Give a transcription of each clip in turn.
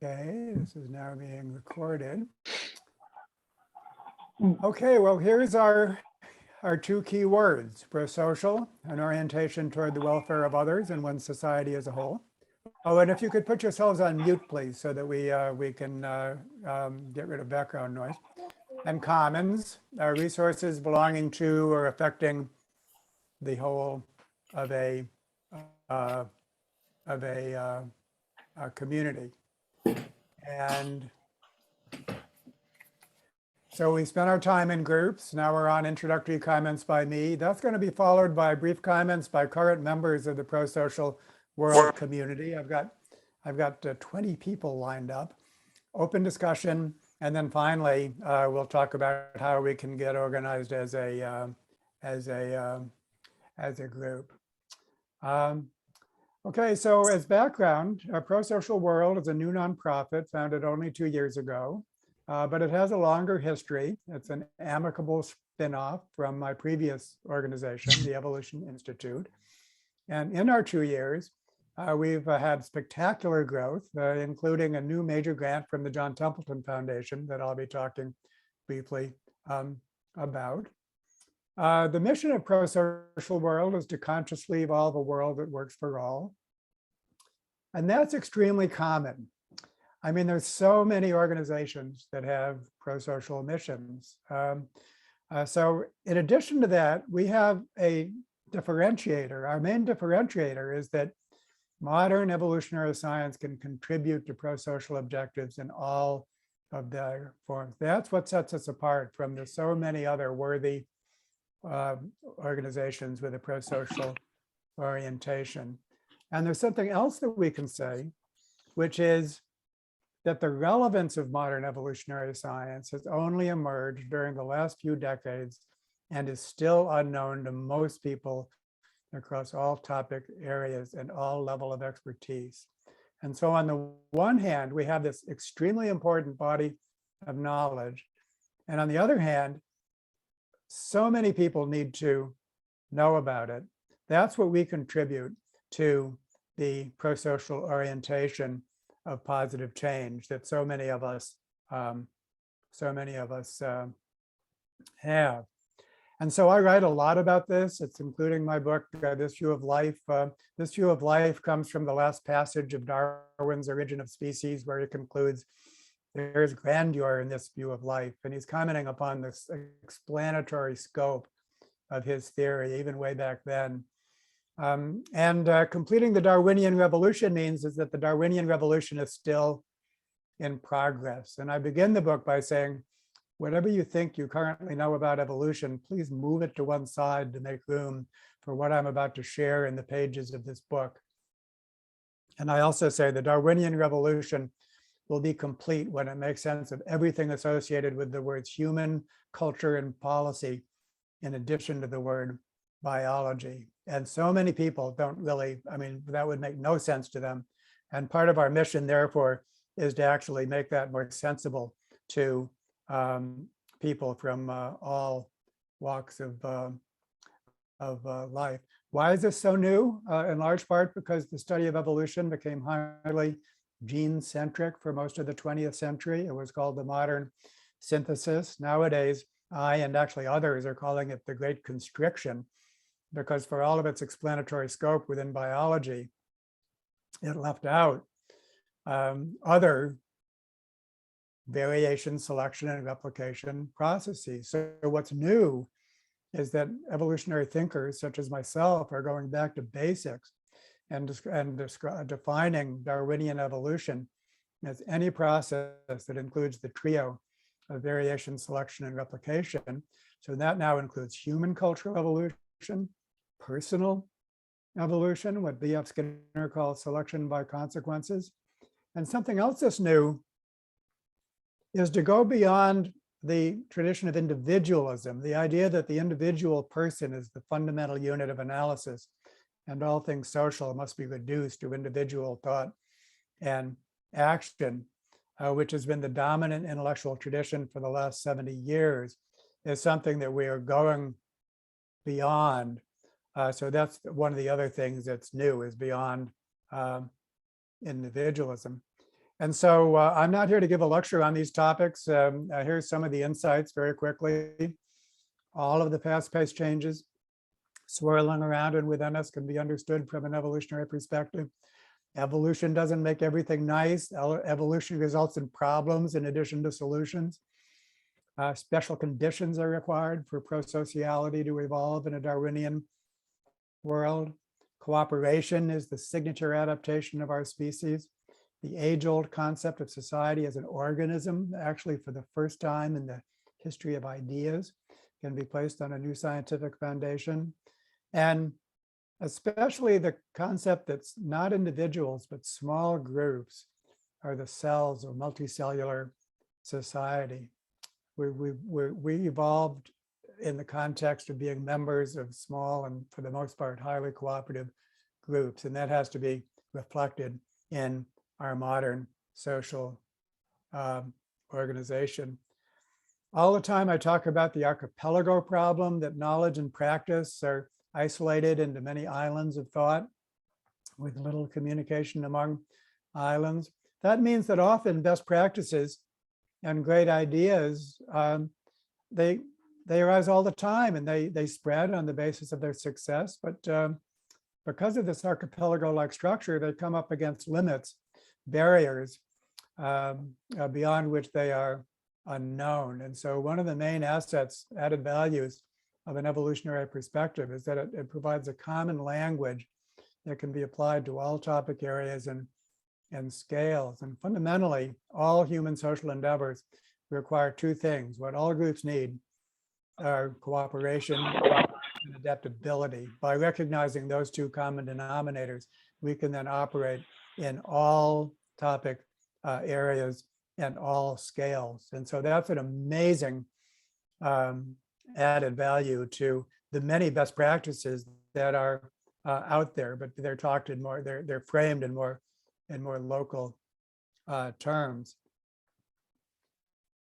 Okay, this is now being recorded. Okay, well, here's our two key words: prosocial, an orientation toward the welfare of others and one's society as a whole. Oh, and if you could put yourselves on mute, please, so that we can get rid of background noise. And commons are resources belonging to or affecting the whole of a community. And so we spent our time in groups. Now we're on introductory comments by me. That's going to be followed by brief comments by current members of the Prosocial World community. I've got 20 people lined up. Open discussion, and then finally we'll talk about how we can get organized as a group. Okay, so as background, Prosocial World is a new nonprofit founded only 2 years ago. But it has a longer history. It's an amicable spin-off from my previous organization, the Evolution Institute. And in our 2 years, we've had spectacular growth, including a new major grant from the John Templeton Foundation that I'll be talking briefly about. The mission of Prosocial World is to consciously evolve a world that works for all. And that's extremely common. I mean, there's so many organizations that have prosocial missions. So in addition to that, we have a differentiator. Our main differentiator is that modern evolutionary science can contribute to prosocial objectives in all of their forms. That's what sets us apart from the so many other worthy organizations with a prosocial orientation. And there's something else that we can say, which is that the relevance of modern evolutionary science has only emerged during the last few decades and is still unknown to most people across all topic areas and all level of expertise. And so on the one hand, we have this extremely important body of knowledge. And on the other hand, so many people need to know about it. That's what we contribute to the prosocial orientation of positive change that so many of us have. And so I write a lot about this. It's including my book, This View of Life. This View of Life comes from the last passage of Darwin's Origin of Species, where he concludes, there's grandeur in this view of life. And he's commenting upon this explanatory scope of his theory, even way back then. Completing the Darwinian revolution means is that the Darwinian revolution is still in progress. And I begin the book by saying, whatever you think you currently know about evolution, please move it to one side to make room for what I'm about to share in the pages of this book. And I also say the Darwinian revolution will be complete when it makes sense of everything associated with the words human, culture, and policy, in addition to the word biology. And so many people don't really, I mean, that would make no sense to them. And part of our mission, therefore, is to actually make that more sensible to people from all walks of life. Why is this so new? In large part because the study of evolution became highly gene-centric for most of the 20th century. It was called the modern synthesis. Nowadays, I and actually others are calling it the Great Constriction, because for all of its explanatory scope within biology, it left out other variation, selection, and replication processes. So what's new is that evolutionary thinkers such as myself are going back to basics and defining Darwinian evolution as any process that includes the trio of variation, selection, and replication. So that now includes human cultural evolution, personal evolution, what B.F. Skinner calls selection by consequences. And something else that's new is to go beyond the tradition of individualism, the idea that the individual person is the fundamental unit of analysis and all things social must be reduced to individual thought and action, which has been the dominant intellectual tradition for the last 70 years, is something that we are going beyond. So that's one of the other things that's new, is beyond individualism. And so I'm not here to give a lecture on these topics. Here's some of the insights very quickly. All of the fast-paced changes swirling around and within us can be understood from an evolutionary perspective. Evolution doesn't make everything nice. Evolution results in problems in addition to solutions. Special conditions are required for prosociality to evolve in a Darwinian world. Cooperation is the signature adaptation of our species. The age-old concept of society as an organism, actually for the first time in the history of ideas, can be placed on a new scientific foundation. And especially the concept that's not individuals, but small groups are the cells of multicellular society. We evolved in the context of being members of small and, for the most part, highly cooperative groups. And that has to be reflected in our modern social organization. All the time I talk about the archipelago problem, that knowledge and practice are isolated into many islands of thought with little communication among islands. That means that often best practices and great ideas, they arise all the time and they spread on the basis of their success. But because of this archipelago-like structure, they come up against limits, barriers beyond which they are unknown. And so one of the main assets, added values of an evolutionary perspective is that it provides a common language that can be applied to all topic areas and scales. And fundamentally, all human social endeavors require two things. What all groups need are cooperation and adaptability. By recognizing those two common denominators, we can then operate in all topic areas and all scales. And so that's an amazing added value to the many best practices that are out there, but they're talked in more, they're framed in more local terms.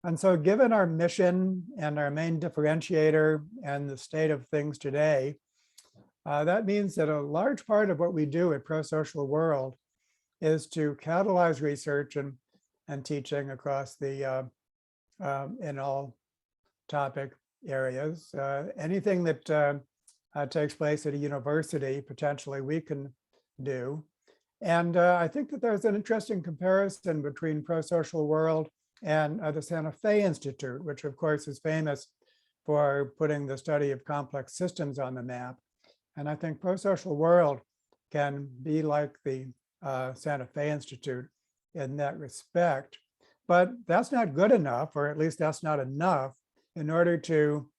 And so given our mission and our main differentiator and the state of things today, that means that a large part of what we do at Prosocial World is to catalyze research and teaching across the in all topic areas. Anything that takes place at a university, potentially we can do. And I think that there's an interesting comparison between Prosocial World and the Santa Fe Institute, which of course is famous for putting the study of complex systems on the map. And I think Prosocial World can be like the Santa Fe Institute in that respect. But that's not good enough, or at least that's not enough in order to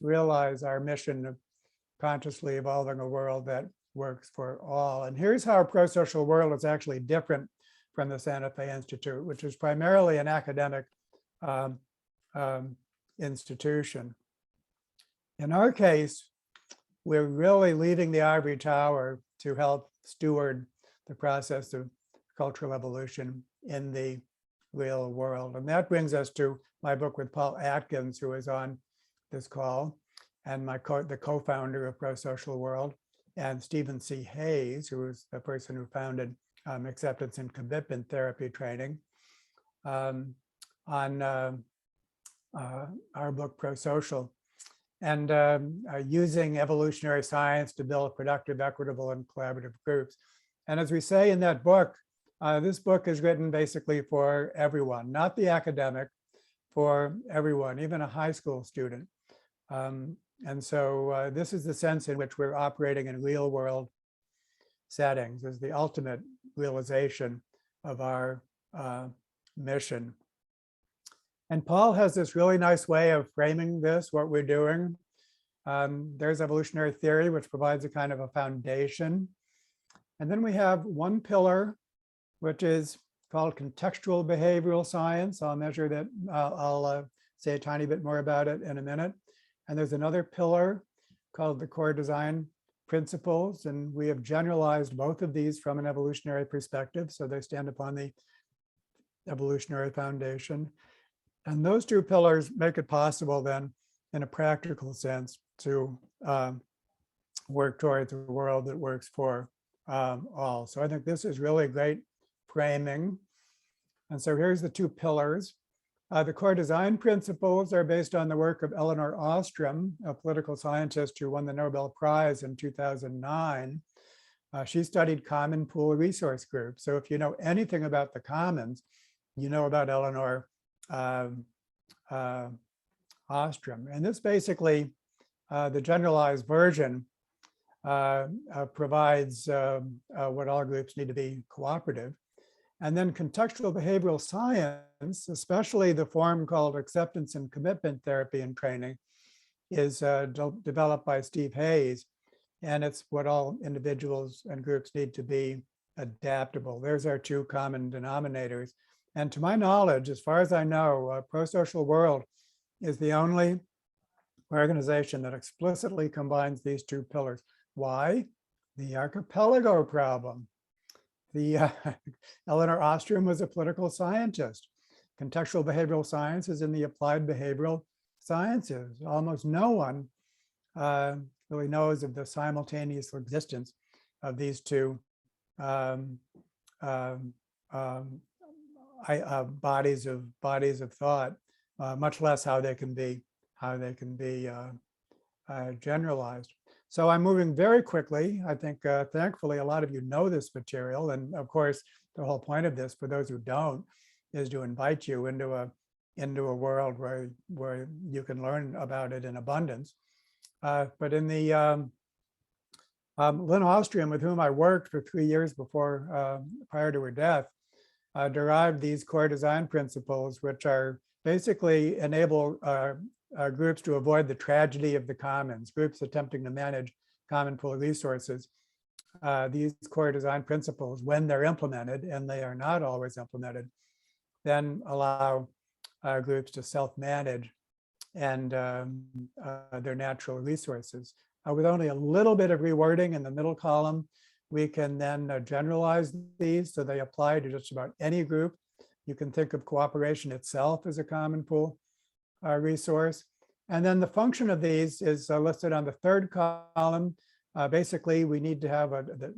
realize our mission of consciously evolving a world that works for all. And here's how Prosocial World is actually different from the Santa Fe Institute, which is primarily an academic institution. In our case, we're really leaving the ivory tower to help steward the process of cultural evolution in the real world. And that brings us to my book with Paul Atkins, who is on this call, and the co-founder of Prosocial World, and Stephen C. Hayes, who is the person who founded acceptance and commitment therapy training, on our book Prosocial, and using evolutionary science to build productive, equitable, and collaborative groups. And as we say in that book, this book is written basically for everyone, not the academic, for everyone, even a high school student. And so this is the sense in which we're operating in real world settings, as the ultimate realization of our mission. And Paul has this really nice way of framing this, what we're doing. There's evolutionary theory, which provides a kind of a foundation. And then we have one pillar, which is called contextual behavioral science. I'll measure that. I'll say a tiny bit more about it in a minute. And there's another pillar called the core design principles. And we have generalized both of these from an evolutionary perspective. So they stand upon the evolutionary foundation. And those two pillars make it possible then, in a practical sense, to work towards a world that works for all. So I think this is really great framing. And so here's the two pillars. The core design principles are based on the work of Elinor Ostrom, a political scientist who won the Nobel Prize in 2009. She studied common pool resource groups. So if you know anything about the commons, you know about Elinor Ostrom. And this basically, the generalized version, provides what all groups need to be cooperative. And then contextual behavioral science, especially the form called acceptance and commitment therapy and training, is developed by Steve Hayes. And it's what all individuals and groups need to be adaptable. There's our two common denominators. And to my knowledge, as far as I know, Prosocial World is the only organization that explicitly combines these two pillars. Why? The Archipelago problem. Elinor Ostrom was a political scientist. Contextual behavioral science is in the applied behavioral sciences. Almost no one really knows of the simultaneous existence of these two bodies of thought, much less how they can be generalized. So I'm moving very quickly. I think, thankfully, a lot of you know this material. And of course, the whole point of this, for those who don't, is to invite you into a world where you can learn about it in abundance. But in the Lynn Ostrom, with whom I worked for 3 years prior to her death, derived these core design principles, which are basically enable groups to avoid the tragedy of the commons, groups attempting to manage common pool resources. These core design principles, when they're implemented, and they are not always implemented, then allow groups to self-manage and their natural resources. With only a little bit of rewording in the middle column, we can then generalize these so they apply to just about any group. You can think of cooperation itself as a common pool resource. And then the function of these is listed on the third column. Basically, we need to have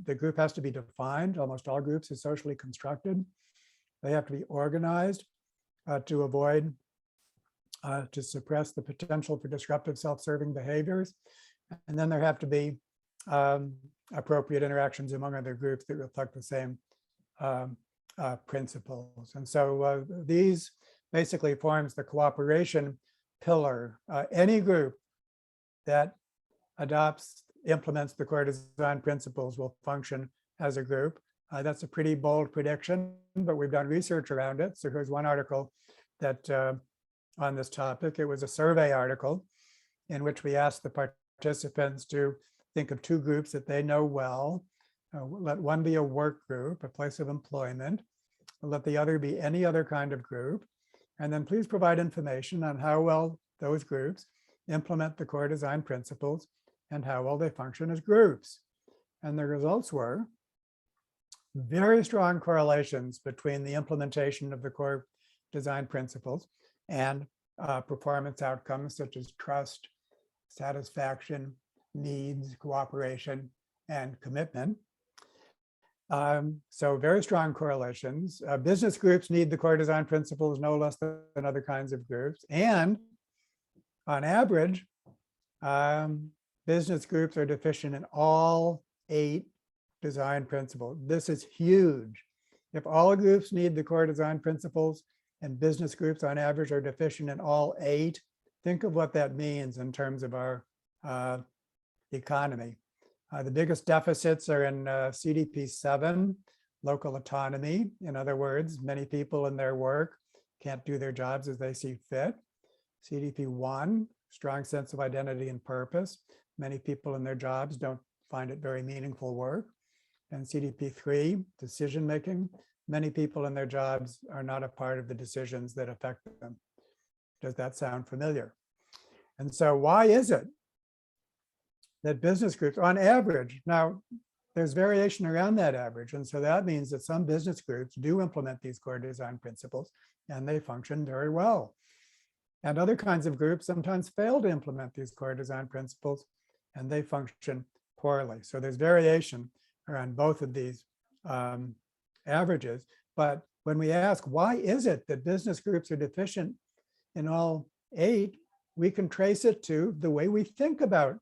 the group has to be defined. Almost all groups are socially constructed. They have to be organized to avoid, to suppress the potential for disruptive self-serving behaviors. And then there have to be appropriate interactions among other groups that reflect the same principles. And so these basically forms the cooperation pillar. Any group that implements the core design principles will function as a group. That's a pretty bold prediction, but we've done research around it. So here's one article that on this topic. It was a survey article in which we asked the participants to think of two groups that they know well. Let one be a work group, a place of employment. Let the other be any other kind of group. And then please provide information on how well those groups implement the core design principles and how well they function as groups. And the results were very strong correlations between the implementation of the core design principles and performance outcomes such as trust, satisfaction, needs, cooperation, and commitment. So very strong correlations. Business groups need the core design principles no less than other kinds of groups. And on average, business groups are deficient in all 8 design principles. This is huge. If all groups need the core design principles and business groups on average are deficient in all 8, think of what that means in terms of our economy. The biggest deficits are in CDP 7, local autonomy. In other words, many people in their work can't do their jobs as they see fit. CDP 1, strong sense of identity and purpose. Many people in their jobs don't find it very meaningful work. And CDP 3, decision-making. Many people in their jobs are not a part of the decisions that affect them. Does that sound familiar? And so why is it that business groups, on average, now there's variation around that average. And so that means that some business groups do implement these core design principles and they function very well. And other kinds of groups sometimes fail to implement these core design principles and they function poorly. So there's variation around both of these averages. But when we ask, why is it that business groups are deficient in all 8, we can trace it to the way we think about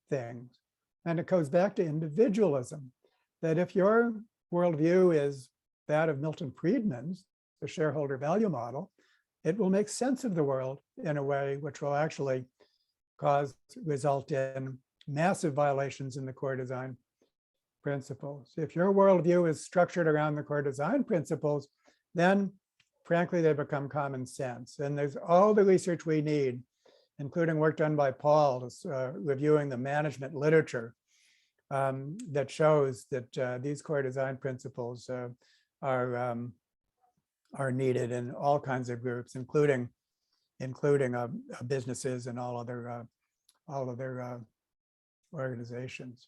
things. And it goes back to individualism, that if your worldview is that of Milton Friedman's, the shareholder value model, it will make sense of the world in a way which will actually result in massive violations in the core design principles. If your worldview is structured around the core design principles, then frankly, they become common sense. And there's all the research we need, including work done by Paul, reviewing the management literature that shows that these core design principles are needed in all kinds of groups, including businesses and all other organizations.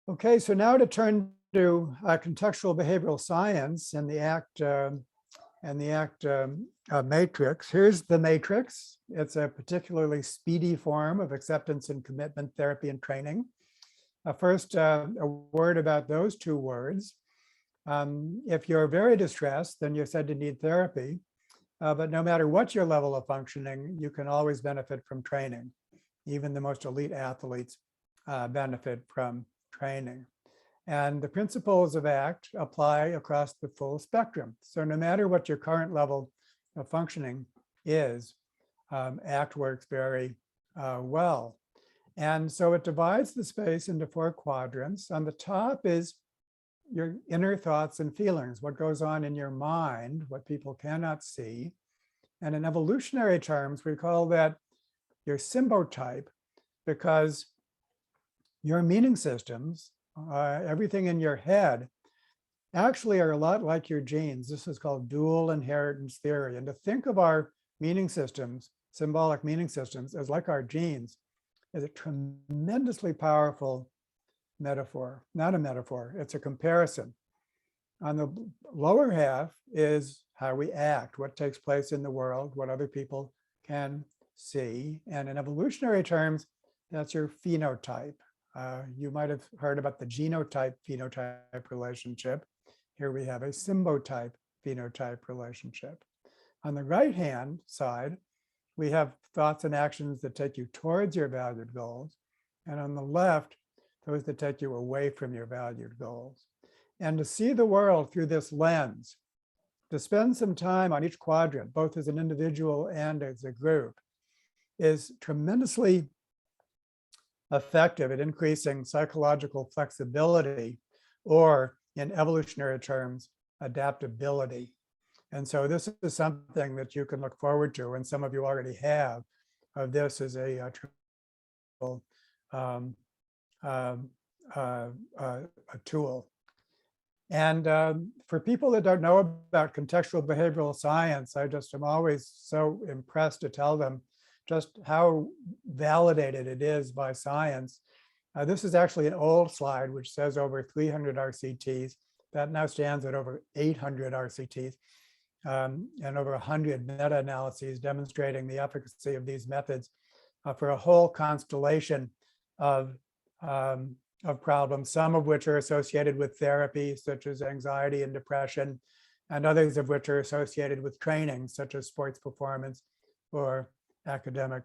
Okay, so now to turn to contextual behavioral science and the ACT matrix. Here's the matrix. It's a particularly speedy form of acceptance and commitment therapy and training. First, a word about those 2 words. If you're very distressed, then you're said to need therapy. But no matter what your level of functioning, you can always benefit from training. Even the most elite athletes benefit from training. And the principles of ACT apply across the full spectrum. So no matter what your current level of functioning is, ACT works very well. And so it divides the space into 4 quadrants. On the top is your inner thoughts and feelings, what goes on in your mind, what people cannot see. And in evolutionary terms, we call that your symbotype, because your meaning systems, everything in your head, actually are a lot like your genes. This is called dual inheritance theory. And to think of our meaning systems, symbolic meaning systems, as like our genes is a tremendously powerful metaphor. Not a metaphor, it's a comparison. On the lower half is how we act, what takes place in the world, what other people can see. And in evolutionary terms, that's your phenotype. You might have heard about the genotype-phenotype relationship. Here we have a symbotype-phenotype relationship. On the right-hand side, we have thoughts and actions that take you towards your valued goals. And on the left, those that take you away from your valued goals. And to see the world through this lens, to spend some time on each quadrant, both as an individual and as a group, is tremendously effective at increasing psychological flexibility, or in evolutionary terms, adaptability. And so this is something that you can look forward to, and some of you already have, of this as a tool. And for people that don't know about contextual behavioral science, I just am always so impressed to tell them just how validated it is by science. This is actually an old slide which says over 300 RCTs. That now stands at over 800 RCTs and over 100 meta-analyses demonstrating the efficacy of these methods for a whole constellation of problems, some of which are associated with therapy, such as anxiety and depression, and others of which are associated with training, such as sports performance or academic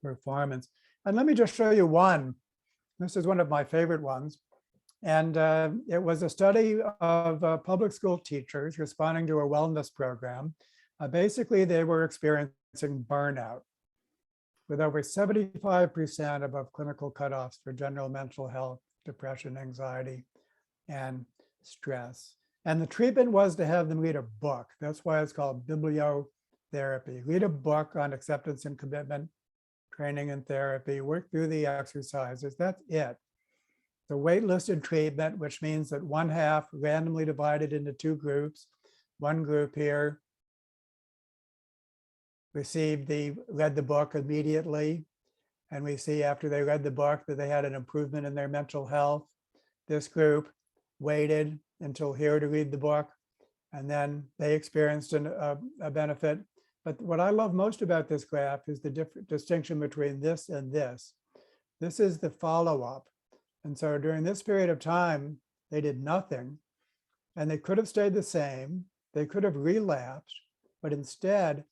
performance. And let me just show you one. This is one of my favorite ones. And it was a study of public school teachers responding to a wellness program. Basically, they were experiencing burnout, with over 75% above clinical cutoffs for general mental health, depression, anxiety, and stress. And the treatment was to have them read a book. That's why it's called bibliotherapy. Read a book on acceptance and commitment, training and therapy, work through the exercises. That's it. The waitlisted treatment, which means that one half randomly divided into 2 groups. One group here read the book immediately. And we see after they read the book that they had an improvement in their mental health. This group waited until here to read the book, and then they experienced a benefit. But what I love most about this graph is the distinction between this and this. This is the follow-up. And so during this period of time, they did nothing. and they could have stayed the same. They could have relapsed, but instead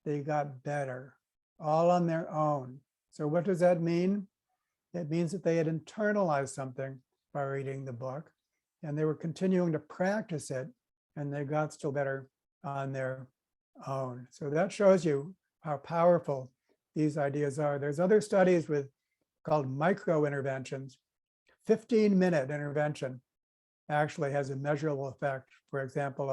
they got better, all on their own. So what does that mean? It means that they had internalized something by reading the book, and they were continuing to practice it, and they got still better on their own. So that shows you how powerful these ideas are. There's other studies with called micro interventions. 15-minute intervention actually has a measurable effect, for example,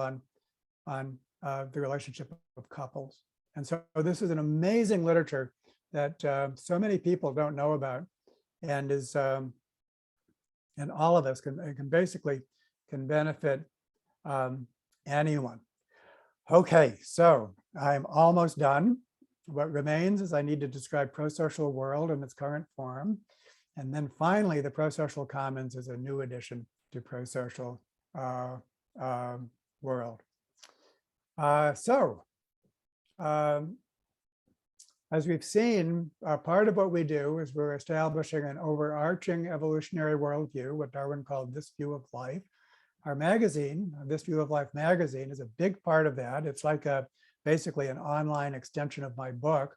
on the relationship of couples. And so this is an amazing literature that so many people don't know about, and is and all of us can basically benefit anyone. Okay, so I'm almost done. What remains is I need to describe Prosocial World in its current form. And then finally, the Prosocial Commons is a new addition to Prosocial World. As we've seen, part of what we do is we're establishing an overarching evolutionary worldview, what Darwin called this view of life. Our magazine, This View of Life magazine, is a big part of that. It's like basically an online extension of my book.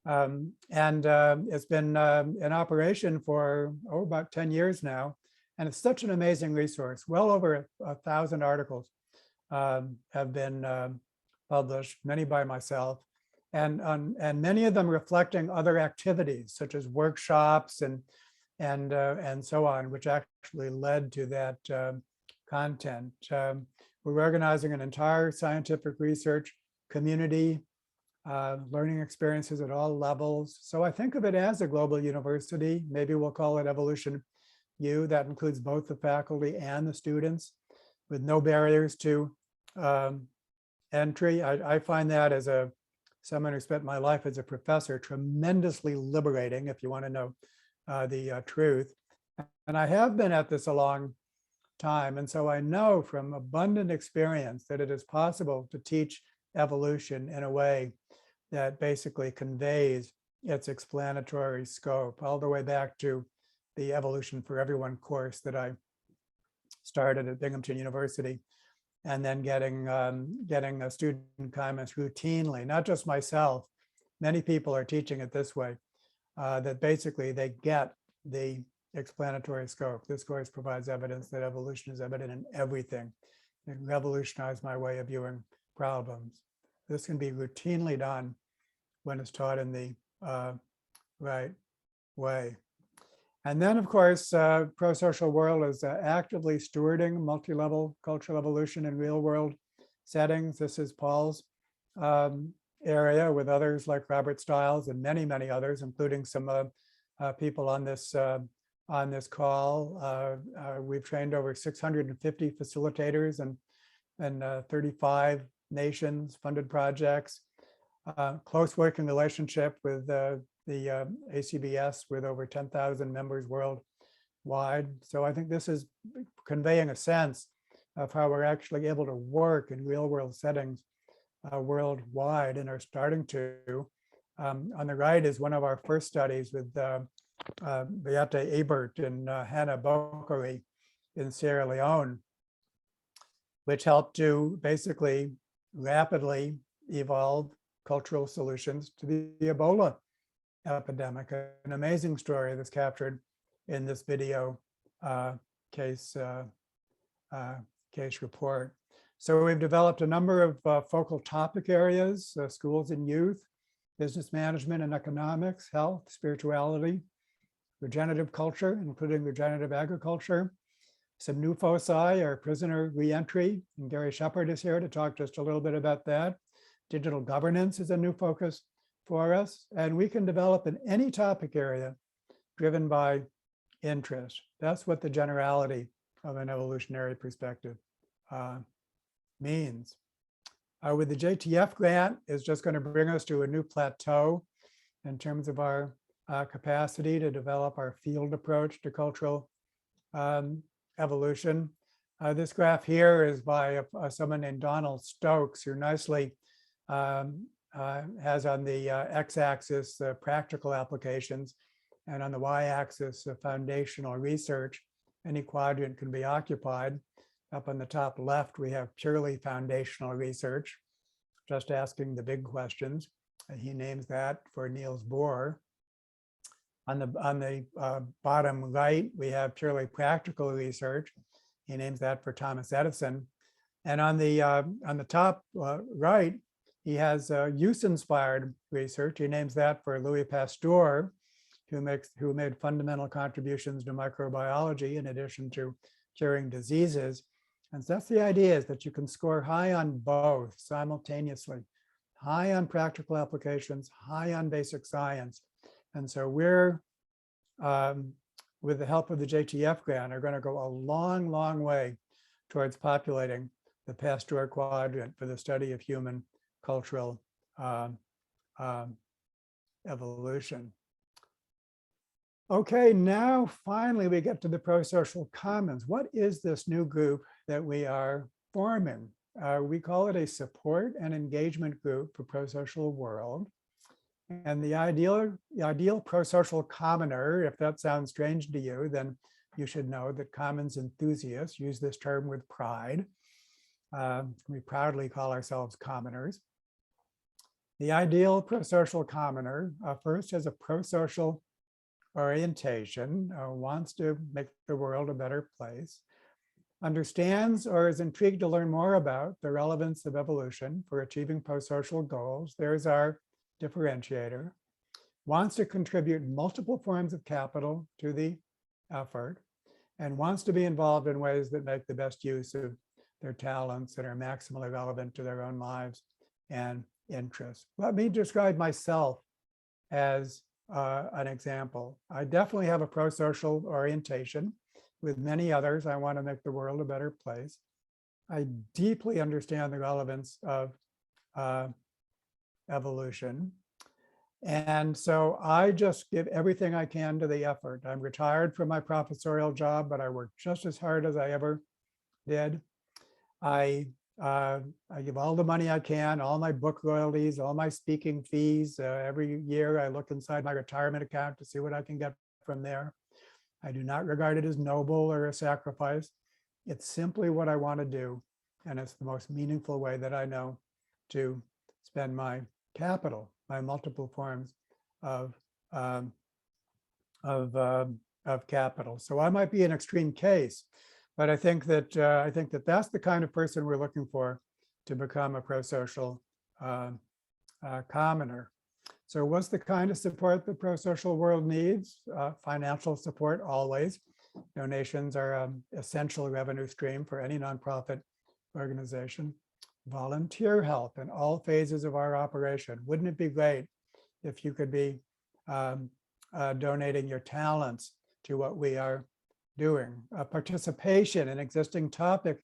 It's been in operation for about 10 years now. And it's such an amazing resource. Well over 1,000 articles have been published, many by myself, and many of them reflecting other activities such as workshops and so on, which actually led to that content. We're organizing an entire scientific research community, learning experiences at all levels. So I think of it as a global university. Maybe we'll call it Evolution U. That includes both the faculty and the students, with no barriers to entry. I find that, as someone who spent my life as a professor, tremendously liberating, if you want to know the truth. And I have been at this a long time. And so I know from abundant experience that it is possible to teach evolution in a way that basically conveys its explanatory scope, all the way back to the Evolution for Everyone course that I started at Binghamton University, and then getting student comments routinely, not just myself. Many people are teaching it this way, that basically they get the explanatory scope. This course provides evidence that evolution is evident in everything. It revolutionized my way of viewing problems. This can be routinely done when it's taught in the right way. And then, of course, Prosocial World is actively stewarding multi-level cultural evolution in real-world settings. This is Paul's area, with others like Robert Stiles and many, many others, including some people on this call. We've trained over 650 facilitators and 35 nations, funded projects, close working relationship with the ACBS, with over 10,000 members worldwide. So I think this is conveying a sense of how we're actually able to work in real world settings worldwide, and are starting to. On the right is one of our first studies with Beate Ebert and Hannah Bokori in Sierra Leone, which helped to basically rapidly evolve cultural solutions to the Ebola epidemic. An amazing story that's captured in this video case report. So we've developed a number of focal topic areas: schools and youth, business management and economics, health, spirituality, regenerative culture, including regenerative agriculture. Some new foci are prisoner reentry, and Gary Shepard is here to talk just a little bit about that. Digital governance is a new focus for us, and we can develop in any topic area driven by interest. That's what the generality of an evolutionary perspective means. With the JTF grant is just going to bring us to a new plateau in terms of our capacity to develop our field approach to cultural evolution. This graph here is by someone named Donald Stokes, who nicely has on the x-axis practical applications, and on the y-axis foundational research. Any quadrant can be occupied. Up on the top left, we have purely foundational research, just asking the big questions. And he names that for Niels Bohr. On the bottom right, we have purely practical research. He names that for Thomas Edison. And on the top right, he has use-inspired research. He names that for Louis Pasteur, who made fundamental contributions to microbiology in addition to curing diseases. And so that's the idea, is that you can score high on both simultaneously, high on practical applications, high on basic science. And so we're, with the help of the JTF grant, are going to go a long, long way towards populating the Pasteur quadrant for the study of human cultural evolution. Okay, now finally we get to the Prosocial Commons. What is this new group that we are forming? We call it a support and engagement group for Prosocial World. And the ideal prosocial commoner, if that sounds strange to you, then you should know that commons enthusiasts use this term with pride. We proudly call ourselves commoners. The ideal prosocial commoner first has a prosocial orientation, wants to make the world a better place, understands or is intrigued to learn more about the relevance of evolution for achieving prosocial goals. There's our differentiator. Wants to contribute multiple forms of capital to the effort, and wants to be involved in ways that make the best use of their talents and are maximally relevant to their own lives and interests. Let me describe myself as an example. I definitely have a prosocial orientation. With many others, I want to make the world a better place. I deeply understand the relevance of evolution. And so I just give everything I can to the effort. I'm retired from my professorial job, but I work just as hard as I ever did. I give all the money I can, all my book royalties, all my speaking fees. Every year I look inside my retirement account to see what I can get from there. I do not regard it as noble or a sacrifice. It's simply what I want to do. And it's the most meaningful way that I know to spend my capital, my multiple forms of capital. So I might be an extreme case, but I think that that's the kind of person we're looking for to become a prosocial commoner. So what's the kind of support the Prosocial World needs? Financial support always. Donations are an essential revenue stream for any nonprofit organization. Volunteer help in all phases of our operation. Wouldn't it be great if you could be donating your talents to what we are doing? Participation in existing topic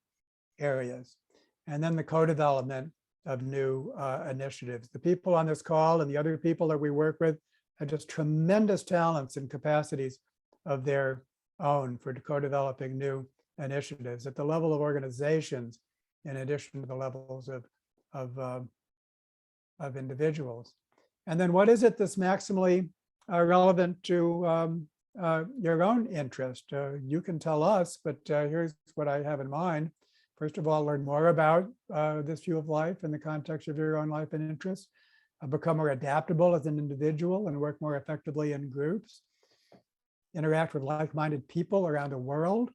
areas, and then the co-development of new initiatives. The people on this call and the other people that we work with have just tremendous talents and capacities of their own for co-developing new initiatives at the level of organizations, in addition to the levels of individuals. And then what is it that's maximally relevant to your own interest? You can tell us, but here's what I have in mind. First of all, learn more about this view of life in the context of your own life and interests. Become more adaptable as an individual and work more effectively in groups. Interact with like-minded people around the world.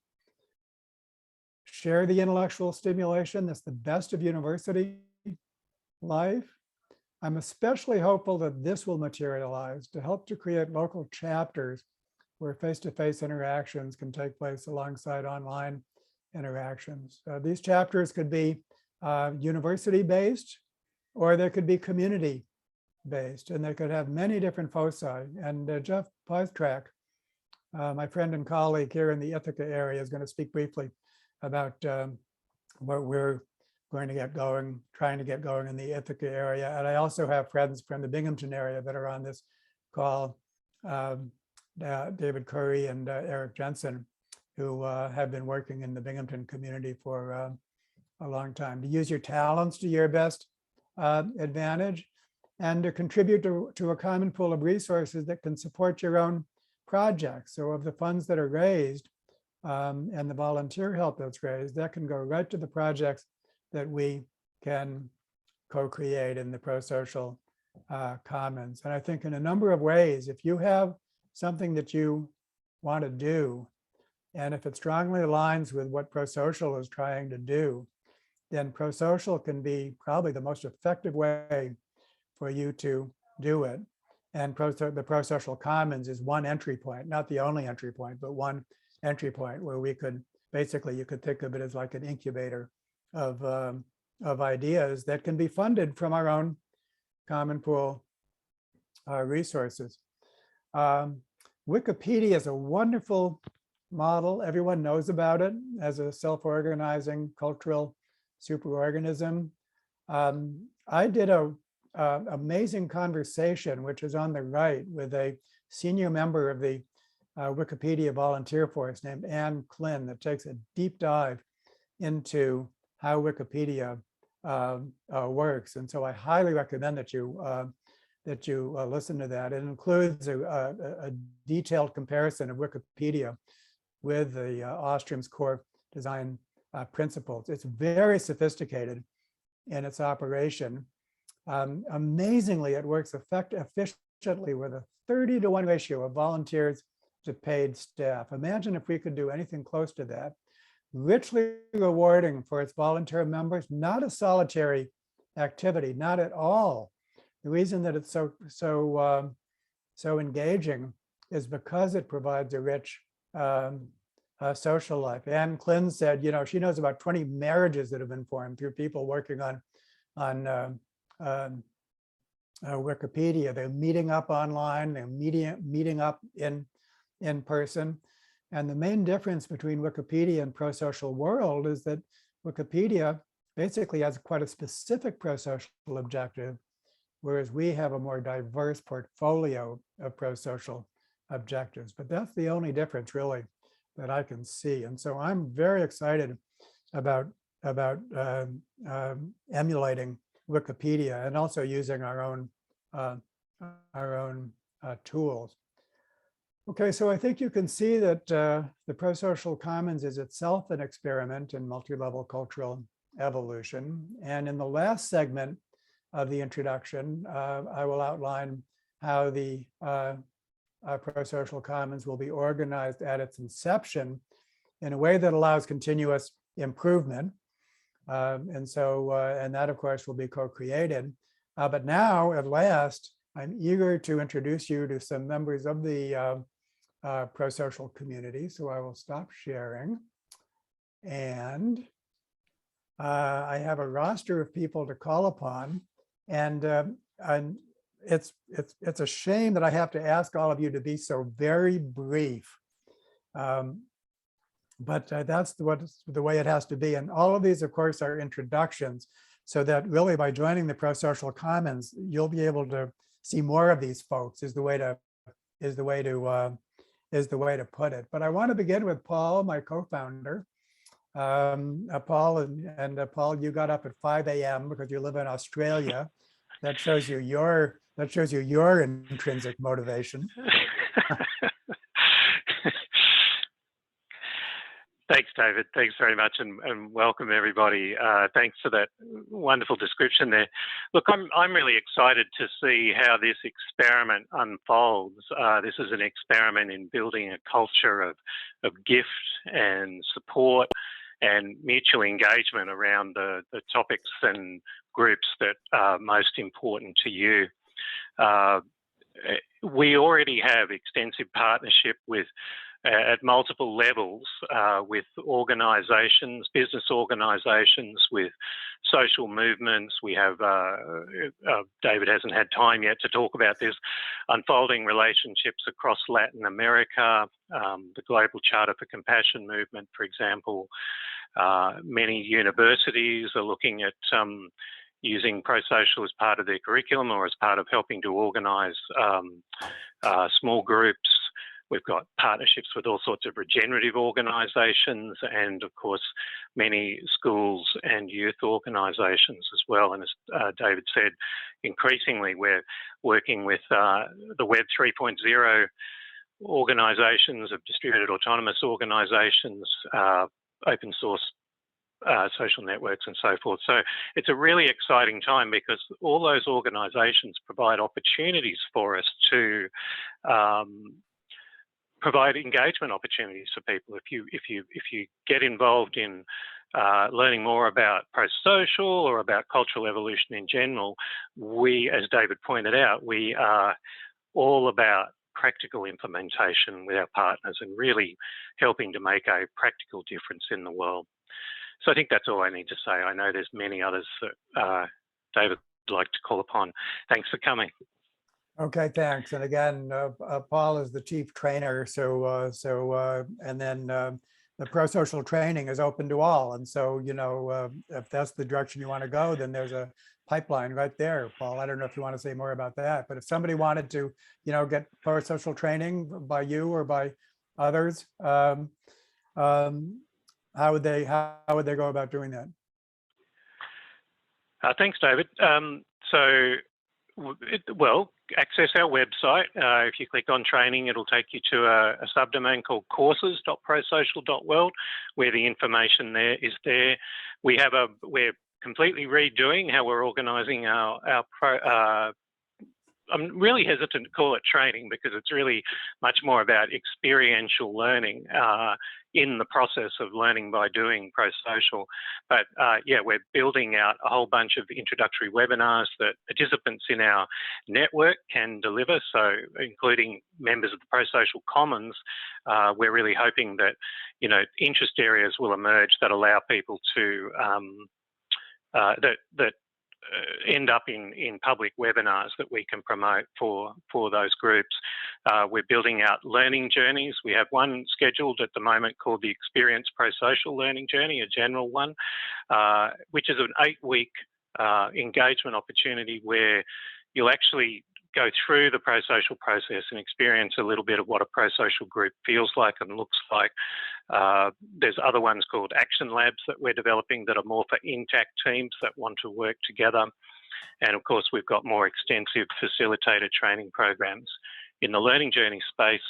Share the intellectual stimulation that's the best of university life. I'm especially hopeful that this will materialize to help to create local chapters where face-to-face interactions can take place alongside online interactions. These chapters could be university-based, or they could be community-based, and they could have many different foci. And Jeff Pystrak, my friend and colleague here in the Ithaca area, is going to speak briefly about what we're going to get going, trying to get going in the Ithaca area. And I also have friends from the Binghamton area that are on this call, David Curry and Eric Jensen, who have been working in the Binghamton community for a long time. To use your talents to your best advantage, and to contribute to a common pool of resources that can support your own projects. So of the funds that are raised, and the volunteer help that's raised, that can go right to the projects that we can co-create in the Prosocial Commons. And I think in a number of ways, if you have something that you want to do, and if it strongly aligns with what Prosocial is trying to do, then Prosocial can be probably the most effective way for you to do it. And the Prosocial Commons is one entry point, not the only entry point, but one entry point where we could, basically, you could think of it as like an incubator of ideas that can be funded from our own common pool resources. Wikipedia is a wonderful model. Everyone knows about it as a self-organizing cultural superorganism. I did a amazing conversation, which is on the right, with a senior member of the Wikipedia volunteer force named Anne Klin, that takes a deep dive into how Wikipedia works. And so I highly recommend that you listen to that. It includes a detailed comparison of Wikipedia with the Ostrom's core design principles. It's very sophisticated in its operation. Amazingly, it works efficiently with a 30-to-1 ratio of volunteers to paid staff. Imagine if we could do anything close to that. Richly rewarding for its volunteer members, not a solitary activity, not at all. The reason that it's so engaging is because it provides a rich social life. Anne Klin said, she knows about 20 marriages that have been formed through people working on Wikipedia. They're meeting up online, they're meeting up in person. And the main difference between Wikipedia and Prosocial World is that Wikipedia basically has quite a specific prosocial objective, whereas we have a more diverse portfolio of prosocial objectives. But that's the only difference really that I can see. And so I'm very excited about emulating Wikipedia and also using our own tools. Okay, so I think you can see that the Prosocial Commons is itself an experiment in multi-level cultural evolution. And in the last segment of the introduction, I will outline how the Prosocial Commons will be organized at its inception in a way that allows continuous improvement. And that, of course, will be co-created. But now, at last, I'm eager to introduce you to some members of the prosocial community. So I will stop sharing. And I have a roster of people to call upon. And it's a shame that I have to ask all of you to be so very brief. But that's the way it has to be. And all of these, of course, are introductions, so that really by joining the Prosocial Commons, you'll be able to see more of these folks is the way to put it. But I want to begin with Paul, my co-founder. Paul, and Paul, you got up at 5 a.m. because you live in Australia. That shows you your intrinsic motivation. Thanks, David. Thanks very much, and welcome everybody. Thanks for that wonderful description there. Look, I'm really excited to see how this experiment unfolds. This is an experiment in building a culture of gift and support and mutual engagement around the topics and groups that are most important to you. We already have extensive partnership with at multiple levels with organisations, business organisations, with social movements. We have, David hasn't had time yet to talk about this, unfolding relationships across Latin America, the Global Charter for Compassion movement, for example. Many universities are looking at using prosocial as part of their curriculum or as part of helping to organise small groups. We've got partnerships with all sorts of regenerative organisations and, of course, many schools and youth organisations as well. And as David said, increasingly we're working with the Web 3.0 organisations, of distributed autonomous organisations, open source social networks and so forth. So it's a really exciting time because all those organisations provide opportunities for us to provide engagement opportunities for people. If you get involved in learning more about prosocial or about cultural evolution in general, we, as David pointed out, we are all about practical implementation with our partners and really helping to make a practical difference in the world. So I think that's all I need to say. I know there's many others that David would like to call upon. Thanks for coming. Okay, thanks. And again, Paul is the chief trainer. And then the prosocial training is open to all. And so, you know, if that's the direction you want to go, then there's a pipeline right there, Paul. I don't know if you want to say more about that, but if somebody wanted to, you know, get prosocial training by you or by others, how would they go about doing that? Thanks, David. Well, access our website. If you click on training, it'll take you to a subdomain called courses.prosocial.world, where the information there is there. We're completely redoing how we're organising I'm really hesitant to call it training because it's really much more about experiential learning in the process of learning by doing prosocial. But yeah, we're building out a whole bunch of introductory webinars that participants in our network can deliver. So including members of the Prosocial Commons, we're really hoping that, you know, interest areas will emerge that allow people to end up in public webinars that we can promote for those groups. We're building out learning journeys. We have one scheduled at the moment called the Experience Prosocial Learning Journey, a general one, which is an 8-week engagement opportunity where you'll actually go through the prosocial process and experience a little bit of what a prosocial group feels like and looks like. There's other ones called action labs that we're developing that are more for intact teams that want to work together. And of course, we've got more extensive facilitator training programs. In the learning journey space,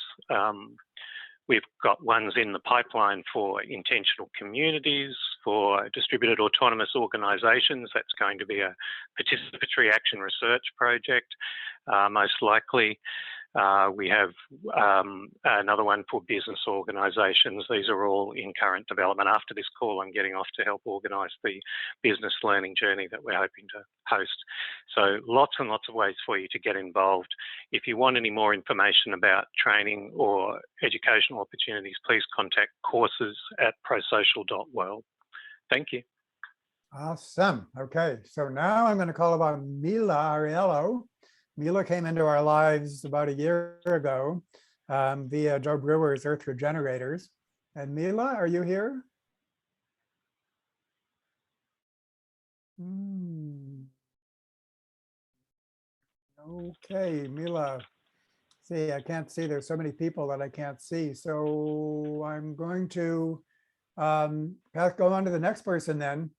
we've got ones in the pipeline for intentional communities, for distributed autonomous organisations. That's going to be a participatory action research project, most likely. We have another one for business organisations. These are all in current development. After this call, I'm getting off to help organise the business learning journey that we're hoping to host. So lots and lots of ways for you to get involved. If you want any more information about training or educational opportunities, please contact courses@prosocial.world. Thank you. Awesome. Okay, so now I'm going to call upon Mila Ariello. Mila came into our lives about a year ago via Joe Brewer's Earth Regenerators. And Mila, are you here? Okay, Mila. See, I can't see. There's so many people that I can't see. So I'm going to go on to the next person then.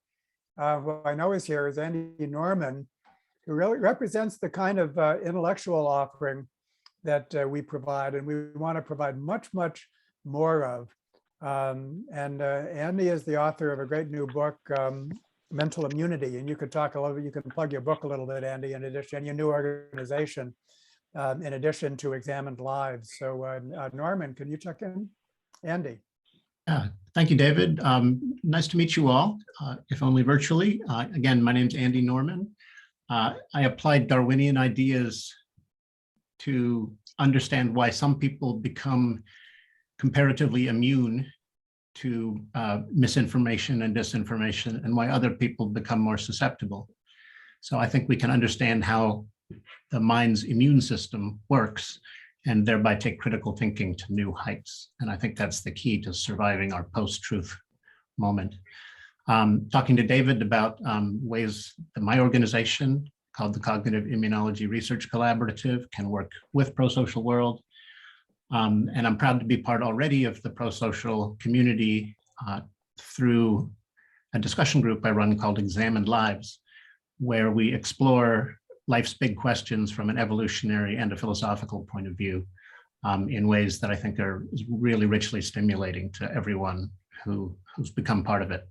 Who I know is here is Andy Norman, who really represents the kind of intellectual offering that we provide, and we want to provide much, much more of. Andy is the author of a great new book, Mental Immunity, and you could talk a little bit, you can plug your book a little bit, Andy, in addition, your new organization, in addition to Examined Lives. So Norman, can you check in? Andy. Thank you, David. Nice to meet you all, if only virtually. Again, my name's Andy Norman. I applied Darwinian ideas to understand why some people become comparatively immune to misinformation and disinformation, and why other people become more susceptible. So I think we can understand how the mind's immune system works and thereby take critical thinking to new heights. And I think that's the key to surviving our post-truth moment. Talking to David about ways that my organization, called the Cognitive Immunology Research Collaborative, can work with Prosocial World. And I'm proud to be part already of the prosocial community through a discussion group I run called Examined Lives, where we explore life's big questions from an evolutionary and a philosophical point of view. in ways that I think are really richly stimulating to everyone who's become part of it.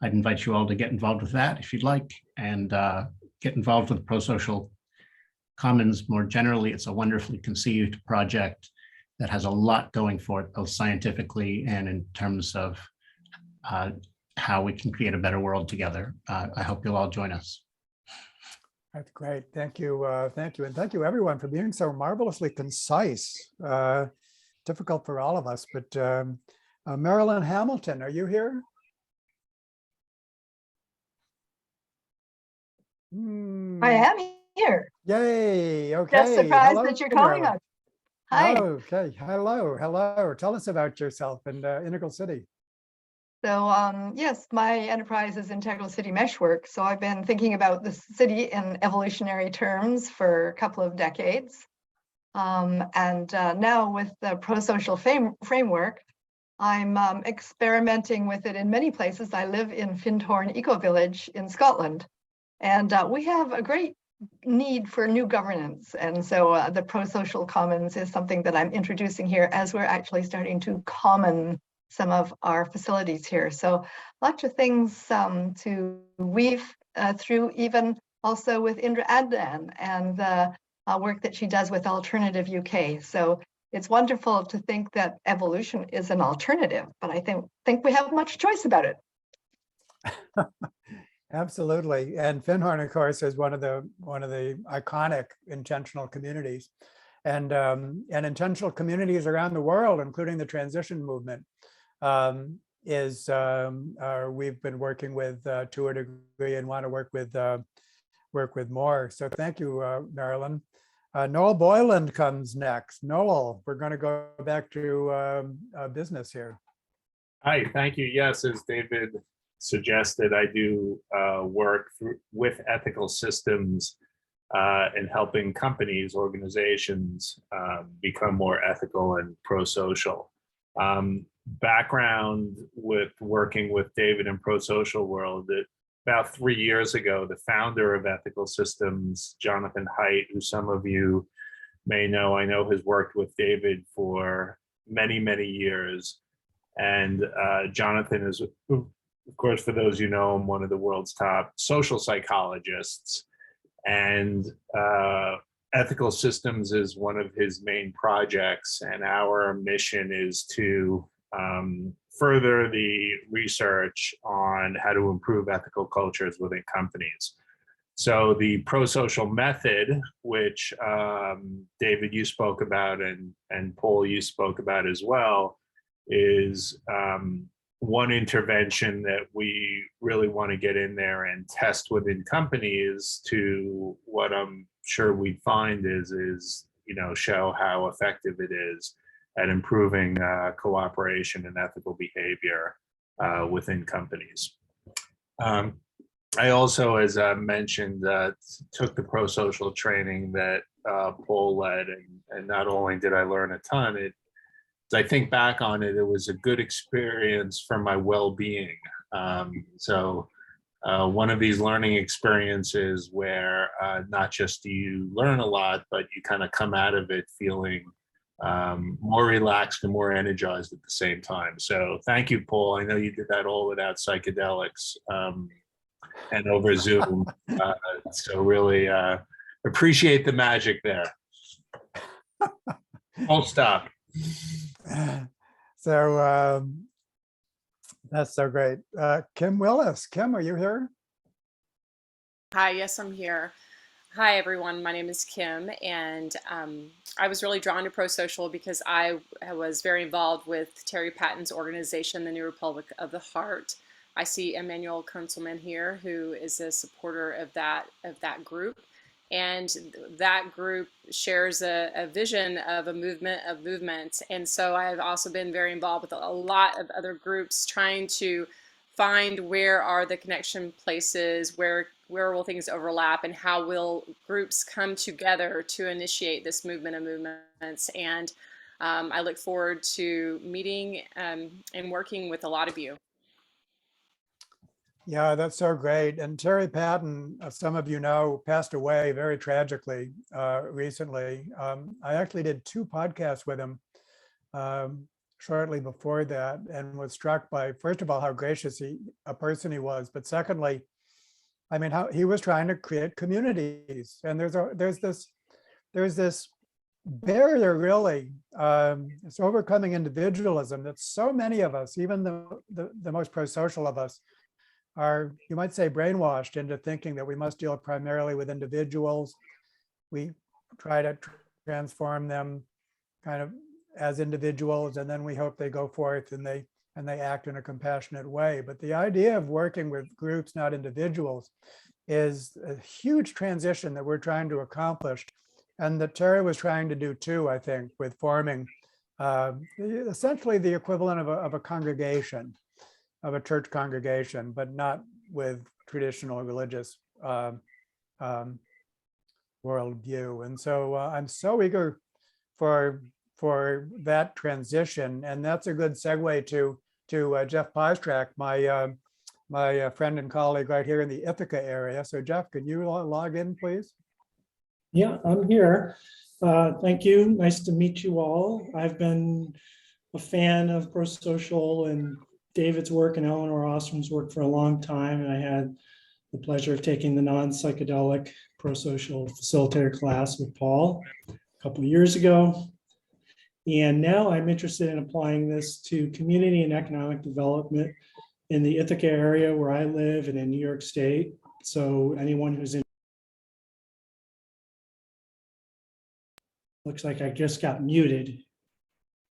I'd invite you all to get involved with that if you'd like, and get involved with Prosocial Commons more generally. It's a wonderfully conceived project that has a lot going for it, both scientifically and in terms of how we can create a better world together. I hope you'll all join us. That's great. Thank you. Thank you. And thank you everyone for being so marvelously concise. Difficult for all of us, but Marilyn Hamilton, are you here? I am here. Yay. Okay. Just surprised Hello, that you're calling Marilyn. us. Hi. Okay. Hello. Hello. Tell us about yourself and Integral City. So yes, my enterprise is Integral City Meshwork. So I've been thinking about the city in evolutionary terms for a couple of decades. Now with the prosocial framework, I'm experimenting with it in many places. I live in Findhorn Eco Village in Scotland, and we have a great need for new governance. And so the Prosocial Commons is something that I'm introducing here as we're actually starting to common some of our facilities here. So lots of things to weave through, even also with Indra Adnan and the work that she does with Alternative UK. So it's wonderful to think that evolution is an alternative, but I think we have much choice about it. Absolutely. And Findhorn, of course, is one of the iconic intentional communities, and intentional communities around the world, including the transition movement, we've been working with to a degree and want to work with more. So thank you, Marilyn. Noel Boyland comes next. Noel, we're going to go back to business here. Hi, thank you. Yes, as David suggested, I do work with ethical systems and helping companies, organizations become more ethical and pro-social. Background with working with David in Prosocial World, about 3 years ago, the founder of Ethical Systems, Jonathan Haidt, who some of you may know, I know has worked with David for many, many years. And Jonathan is, of course, for those you know him, one of the world's top social psychologists. And Ethical Systems is one of his main projects. And our mission is to further the research on how to improve ethical cultures within companies. So the prosocial method, which David, you spoke about, and Paul, you spoke about as well, is one intervention that we really want to get in there and test within companies to what I'm sure we'd find is show how effective it is at improving cooperation and ethical behavior within companies. I also, as I mentioned, took the prosocial training that Paul led, and not only did I learn a ton, as I think back on it, it was a good experience for my well-being. So one of these learning experiences where not just do you learn a lot, but you kind of come out of it feeling more relaxed and more energized at the same time. So thank you, Paul. I know you did that all without psychedelics and over Zoom. So really appreciate the magic there. Full stop. So that's so great. Kim Willis. Kim, are you here? Hi, yes, I'm here. Hi, everyone. My name is Kim, and I was really drawn to Prosocial because I was very involved with Terry Patton's organization, the New Republic of the Heart. I see Emmanuel Kunzelman here, who is a supporter of that group, and that group shares a vision of a movement of movements. And so I've also been very involved with a lot of other groups, trying to find where are the connection places, where will things overlap, and how will groups come together to initiate this movement of movements. And I look forward to meeting and working with a lot of you. Yeah, that's so great. And Terry Patton, some of you know, passed away very tragically recently. I actually did 2 podcasts with him shortly before that, and was struck by, first of all, how gracious a person he was, but secondly, I mean, how he was trying to create communities. And there's this barrier, really. It's overcoming individualism that so many of us, even the most pro-social of us, are, you might say, brainwashed into thinking that we must deal primarily with individuals. We try to transform them kind of as individuals, and then we hope they go forth and they act in a compassionate way. But the idea of working with groups, not individuals, is a huge transition that we're trying to accomplish, and that Terry was trying to do too, I think, with forming essentially the equivalent of a congregation, of a church congregation, but not with traditional religious worldview. And so I'm so eager for that transition, and that's a good segue to Jeff Pystrak, my friend and colleague right here in the Ithaca area. So Jeff, can you log in, please? Yeah, I'm here. Thank you. Nice to meet you all. I've been a fan of Prosocial and David's work and Eleanor Ostrom's work for a long time, and I had the pleasure of taking the non-psychedelic Prosocial facilitator class with Paul a couple of years ago. And now I'm interested in applying this to community and economic development in the Ithaca area where I live and in New York State. So anyone who's in, looks like I just got muted.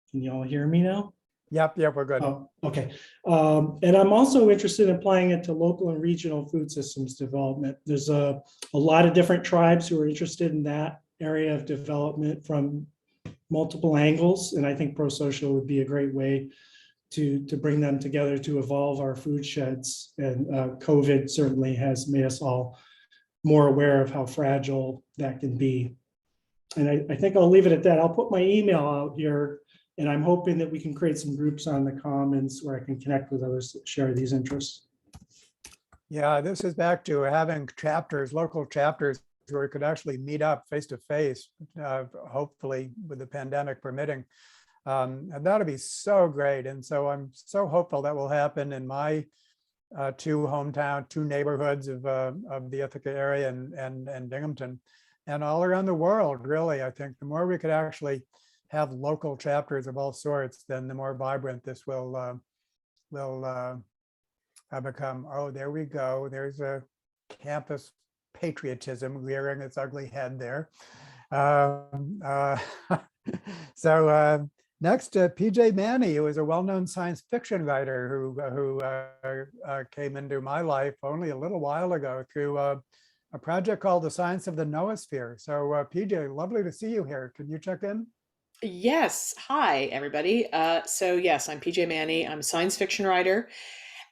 Can you all hear me now? Yep, we're good. Oh, okay. And I'm also interested in applying it to local and regional food systems development. There's a lot of different tribes who are interested in that area of development from multiple angles. And I think Prosocial would be a great way to bring them together to evolve our food sheds. And COVID certainly has made us all more aware of how fragile that can be. And I think I'll leave it at that. I'll put my email out here, and I'm hoping that we can create some groups on the Commons where I can connect with others that share these interests. Yeah, this is back to having chapters, local chapters, where we could actually meet up face to face, hopefully with the pandemic permitting. And that'll be so great. And so I'm so hopeful that will happen in my 2 neighborhoods of the Ithaca area and Binghamton, and all around the world, really. I think the more we could actually have local chapters of all sorts, then the more vibrant this will become. Oh, there we go. There's a campus patriotism rearing its ugly head there. So next, PJ Manny, who is a well-known science fiction writer who came into my life only a little while ago through a project called The Science of the Noosphere. So PJ, lovely to see you here. Can you check in? Yes. Hi, everybody. So yes, I'm PJ Manny. I'm a science fiction writer.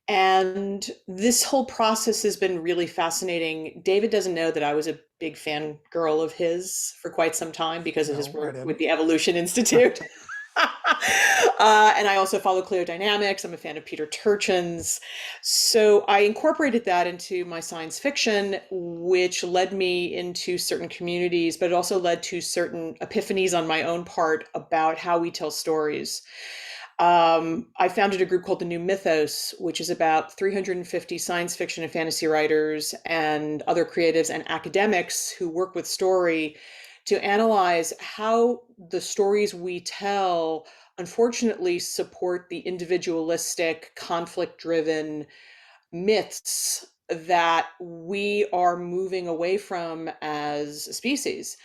And this whole process has been really fascinating. David doesn't know that I was a big fan girl of his for quite some time because of his work with the Evolution Institute. And I also follow Cleodynamics. I'm a fan of Peter Turchin's. So I incorporated that into my science fiction, which led me into certain communities, but it also led to certain epiphanies on my own part about how we tell stories. I founded a group called the New Mythos, which is about 350 science fiction and fantasy writers and other creatives and academics who work with story to analyze how the stories we tell, unfortunately, support the individualistic, conflict-driven myths that we are moving away from as a species.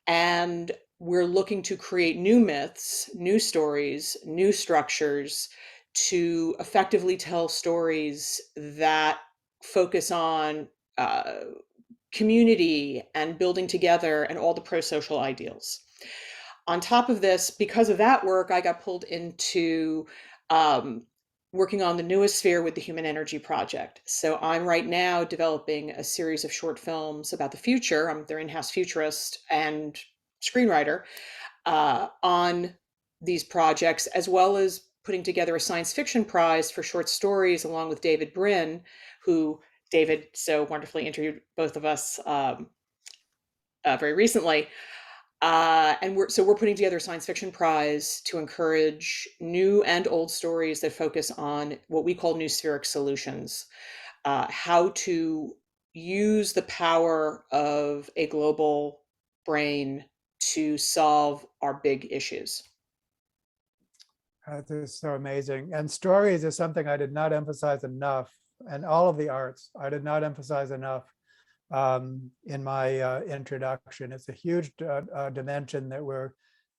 And we're looking to create new myths, new stories, new structures to effectively tell stories that focus on community and building together and all the pro-social ideals. On top of this, because of that work, I got pulled into working on the Noosphere with the Human Energy Project. So I'm right now developing a series of short films about the future. I'm their in-house futurist and screenwriter on these projects, as well as putting together a science fiction prize for short stories along with David Brin, who David so wonderfully interviewed both of us very recently. And we're putting together a science fiction prize to encourage new and old stories that focus on what we call new spheric solutions, how to use the power of a global brain to solve our big issues. That is so amazing. And stories is something I did not emphasize enough, and all of the arts, I did not emphasize enough in my introduction. It's a huge dimension that we're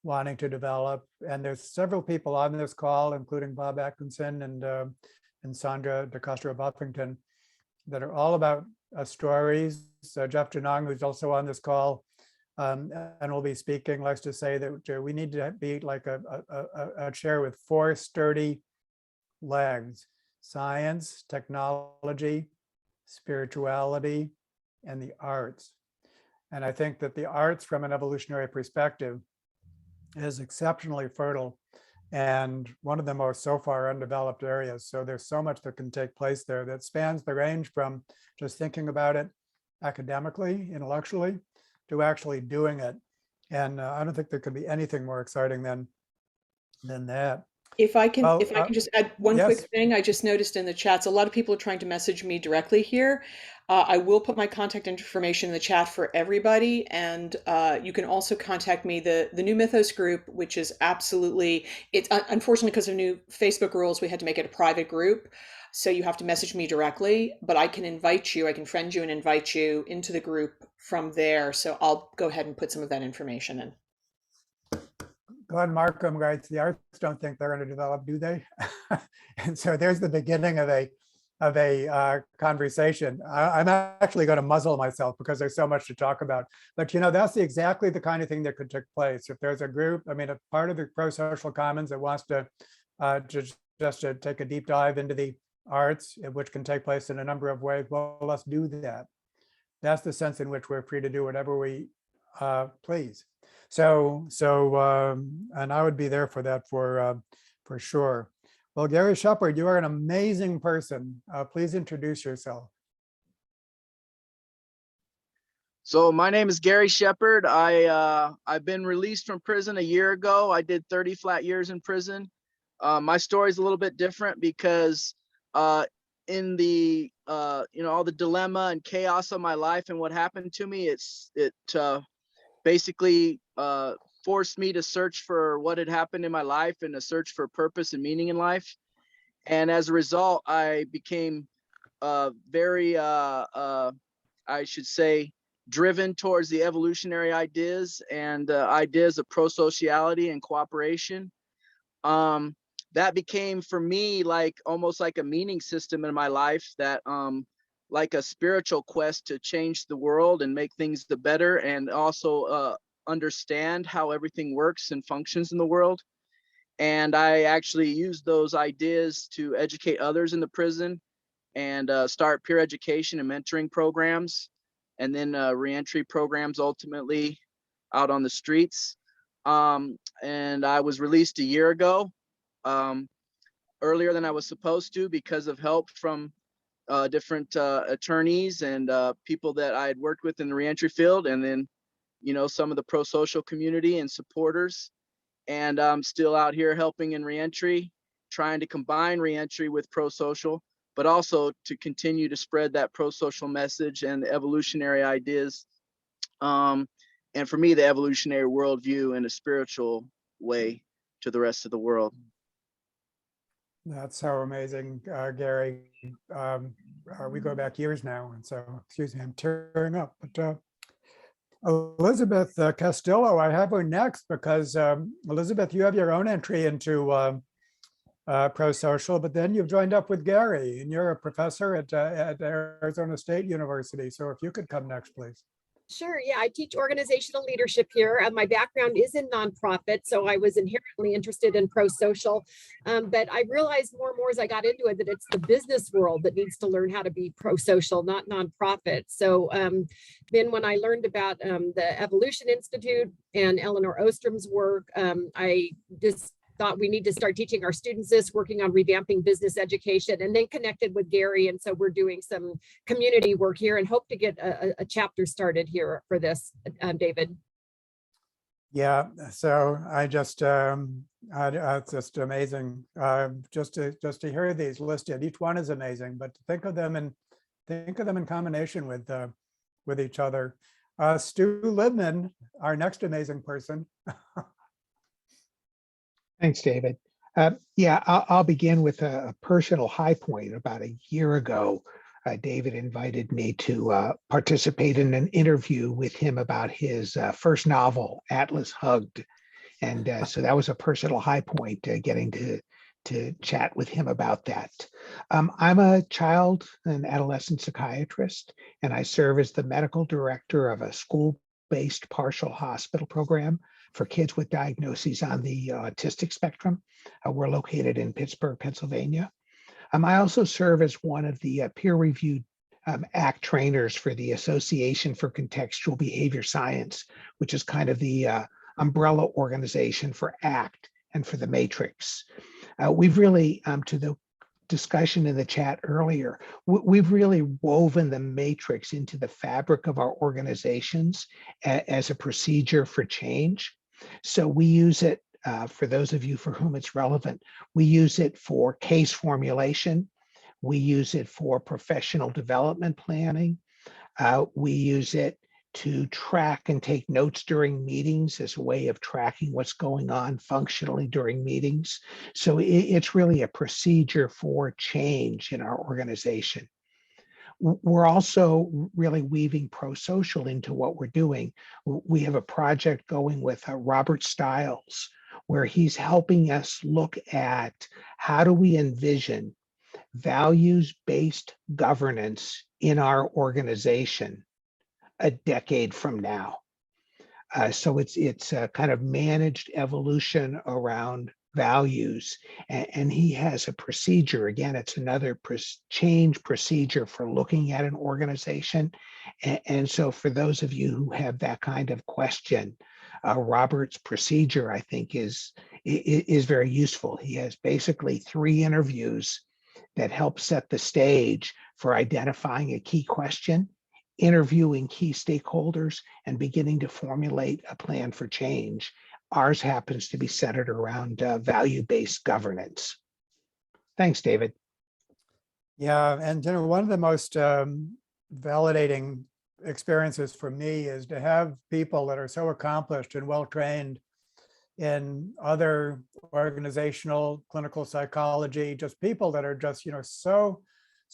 wanting to develop. And there's several people on this call, including Bob Atkinson and Sandra DeCastro-Buffington, that are all about stories. Jeff Janong, who's also on this call and will be speaking, likes to say that we need to be like a chair with 4 sturdy legs: science, technology, spirituality, and the arts. And I think that the arts from an evolutionary perspective is exceptionally fertile and one of the most so far undeveloped areas. So there's so much that can take place there that spans the range from just thinking about it academically, intellectually, to actually doing it. And I don't think there could be anything more exciting than that. If I can, Well, if I can just add one yes. quick thing, I just noticed in the chats, a lot of people are trying to message me directly here. I will put my contact information in the chat for everybody, and you can also contact me. The New Mythos group, which is absolutely, it's unfortunately because of new Facebook rules, we had to make it a private group. So you have to message me directly, but I can invite you, I can friend you and invite you into the group from there. So I'll go ahead and put some of that information in. Glenn Markham writes, the arts don't think they're going to develop, do they? And so there's the beginning of a conversation. I'm actually going to muzzle myself because there's so much to talk about. But you know, that's exactly the kind of thing that could take place. If there's a group, I mean, a part of the Prosocial Commons that wants to just to take a deep dive into the arts, which can take place in a number of ways, well, let's do that. That's the sense in which we're free to do whatever we please. So and I would be there for that for sure. Well, Gary Shepard, you are an amazing person. Please introduce yourself. So my name is Gary Shepard. I've been released from prison a year ago. I did 30 flat years in prison. My story is a little bit different because in the all the dilemma and chaos of my life and what happened to me, it basically forced me to search for what had happened in my life and to search for purpose and meaning in life. And as a result, I became very, I should say, driven towards the evolutionary ideas and ideas of prosociality and cooperation. That became for me like almost like a meaning system in my life, that like a spiritual quest to change the world and make things the better, and also understand how everything works and functions in the world. And I actually used those ideas to educate others in the prison and start peer education and mentoring programs, and then reentry programs ultimately out on the streets. And I was released a year ago, earlier than I was supposed to, because of help from different attorneys and people that I had worked with in the reentry field, and then some of the prosocial community and supporters. And I'm still out here helping in reentry, trying to combine reentry with prosocial, but also to continue to spread that prosocial message and the evolutionary ideas. And for me, the evolutionary worldview in a spiritual way to the rest of the world. That's so amazing, Gary. We go back years now, and so, excuse me, I'm tearing up. But Elizabeth Castillo, I have her next because, Elizabeth, you have your own entry into Prosocial, but then you've joined up with Gary, and you're a professor at Arizona State University. So if you could come next, please. Sure. Yeah, I teach organizational leadership here. My background is in nonprofit, so I was inherently interested in prosocial. But I realized more and more as I got into it that it's the business world that needs to learn how to be prosocial, not nonprofit. So then when I learned about the Evolution Institute and Eleanor Ostrom's work, I just thought we need to start teaching our students this, working on revamping business education, and then connected with Gary. And so we're doing some community work here and hope to get a chapter started here for this, David. Yeah, so I just, it's just amazing. Just to hear these listed, each one is amazing, but to think of them in combination with each other. Stu Lindman, our next amazing person. Thanks, David. Yeah, I'll begin with a personal high point. About a year ago, David invited me to participate in an interview with him about his first novel, Atlas Hugged. And so that was a personal high point, getting to chat with him about that. I'm a child and adolescent psychiatrist, and I serve as the medical director of a school-based partial hospital program for kids with diagnoses on the autistic spectrum. We're located in Pittsburgh, Pennsylvania. I also serve as one of the peer-reviewed ACT trainers for the Association for Contextual Behavior Science, which is kind of the umbrella organization for ACT and for the Matrix. We've really, to the discussion in the chat earlier, we've really woven the Matrix into the fabric of our organizations as a procedure for change. So we use it, for those of you for whom it's relevant, we use it for case formulation. We use it for professional development planning. We use it to track and take notes during meetings as a way of tracking what's going on functionally during meetings. So it's really a procedure for change in our organization. We're also really weaving prosocial into what we're doing. We have a project going with Robert Stiles, where he's helping us look at how do we envision values-based governance in our organization a decade from now. So it's a kind of managed evolution around values. And he has a procedure. Again, it's another change procedure for looking at an organization. And so for those of you who have that kind of question, Robert's procedure, I think, is very useful. He has basically 3 interviews that help set the stage for identifying a key question, interviewing key stakeholders, and beginning to formulate a plan for change. Ours happens to be centered around value-based governance. Thanks, David. Yeah, and one of the most validating experiences for me is to have people that are so accomplished and well-trained in other organizational, clinical psychology, just people that are just, so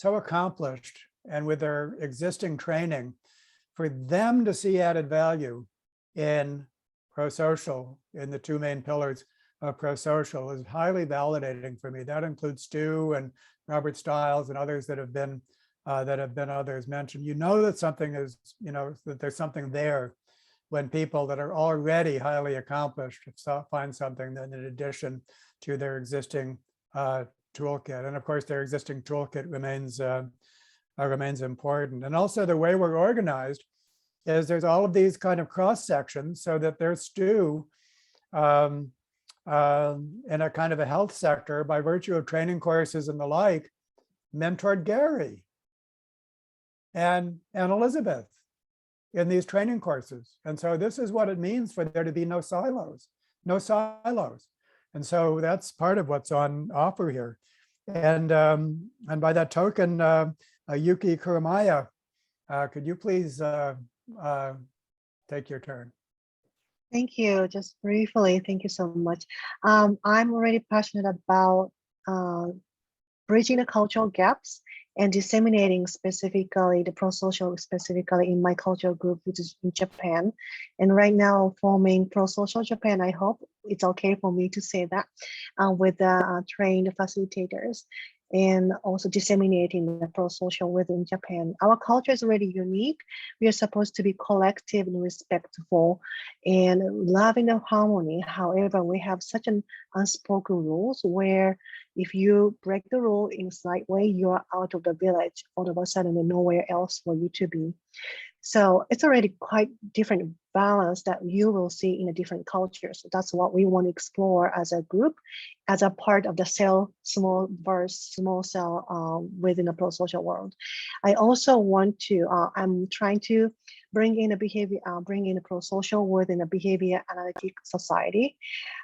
accomplished, and with their existing training, for them to see added value in prosocial, in the 2 main pillars of prosocial, is highly validating for me. That includes Stu and Robert Stiles and others that have been others mentioned. That something is, that there's something there when people that are already highly accomplished find something that, in addition to their existing toolkit, and of course their existing toolkit remains important. And also the way we're organized is there's all of these kind of cross sections, so that there's Stu in a kind of a health sector, by virtue of training courses and the like, mentored Gary and Elizabeth in these training courses. And so this is what it means for there to be no silos. And so that's part of what's on offer here. And by that token, Yuki Kuramaya, could you please take your turn? Thank you. Just briefly, thank you so much. I'm already passionate about bridging the cultural gaps and disseminating specifically the prosocial specifically in my cultural group, which is in Japan. And right now forming Prosocial Japan, I hope it's okay for me to say that, with trained facilitators, and also disseminating the prosocial within Japan. Our culture is really unique. We are supposed to be collective and respectful and loving and harmony. However, we have such an unspoken rules where if you break the rule in a slight way, you are out of the village. All of a sudden, there's nowhere else for you to be. So it's already quite different balance that you will see in the different cultures. So that's what we want to explore as a group, as a part of the small cell within the prosocial world. I also want to, I'm trying to bring in a prosocial world in a behavior analytic society,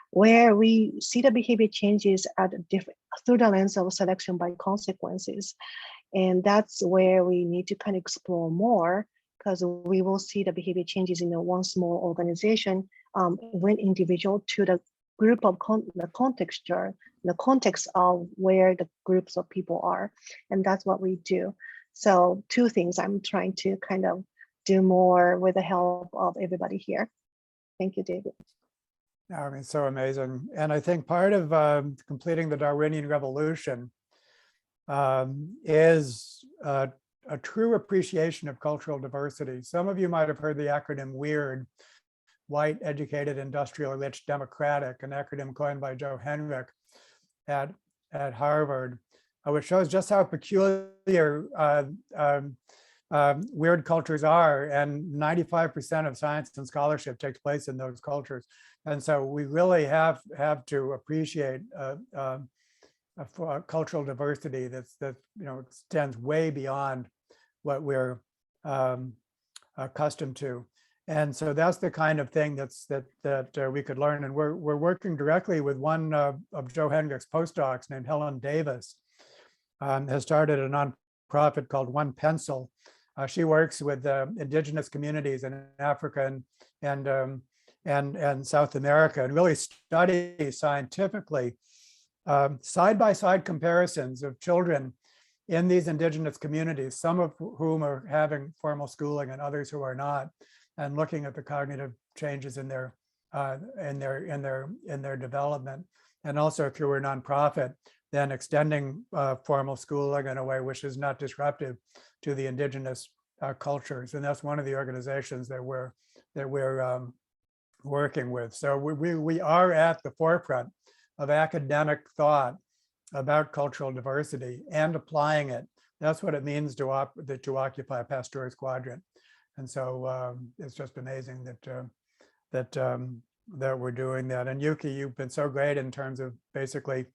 where we see the behavior changes through the lens of selection by consequences. And that's where we need to kind of explore more, because we will see the behavior changes in one small organization, when individual to the group of the context of where the groups of people are. And that's what we do. So two things I'm trying to kind of do more with the help of everybody here. Thank you, David. I mean, so amazing. And I think part of completing the Darwinian revolution is a true appreciation of cultural diversity. Some of you might have heard the acronym WEIRD, White, Educated, Industrial, Rich, Democratic, an acronym coined by Joe Henrich at Harvard, which shows just how peculiar weird cultures are, and 95% of science and scholarship takes place in those cultures. And so we really have to appreciate cultural diversity that extends way beyond what we're accustomed to. And so that's the kind of thing that we could learn. And we're working directly with one of Joe Henrich's postdocs named Helen Davis, has started a nonprofit called One Pencil. She works with indigenous communities in Africa and South America, and really studies scientifically side-by-side comparisons of children in these indigenous communities, some of whom are having formal schooling and others who are not, and looking at the cognitive changes in their development. And also through a nonprofit, then extending formal schooling in a way which is not disruptive to the indigenous cultures. And that's one of the organizations that we're working with. So we are at the forefront of academic thought about cultural diversity and applying it. That's what it means to occupy Pasteur's quadrant. And so it's just amazing that we're doing that. And Yuki, you've been so great in terms of basically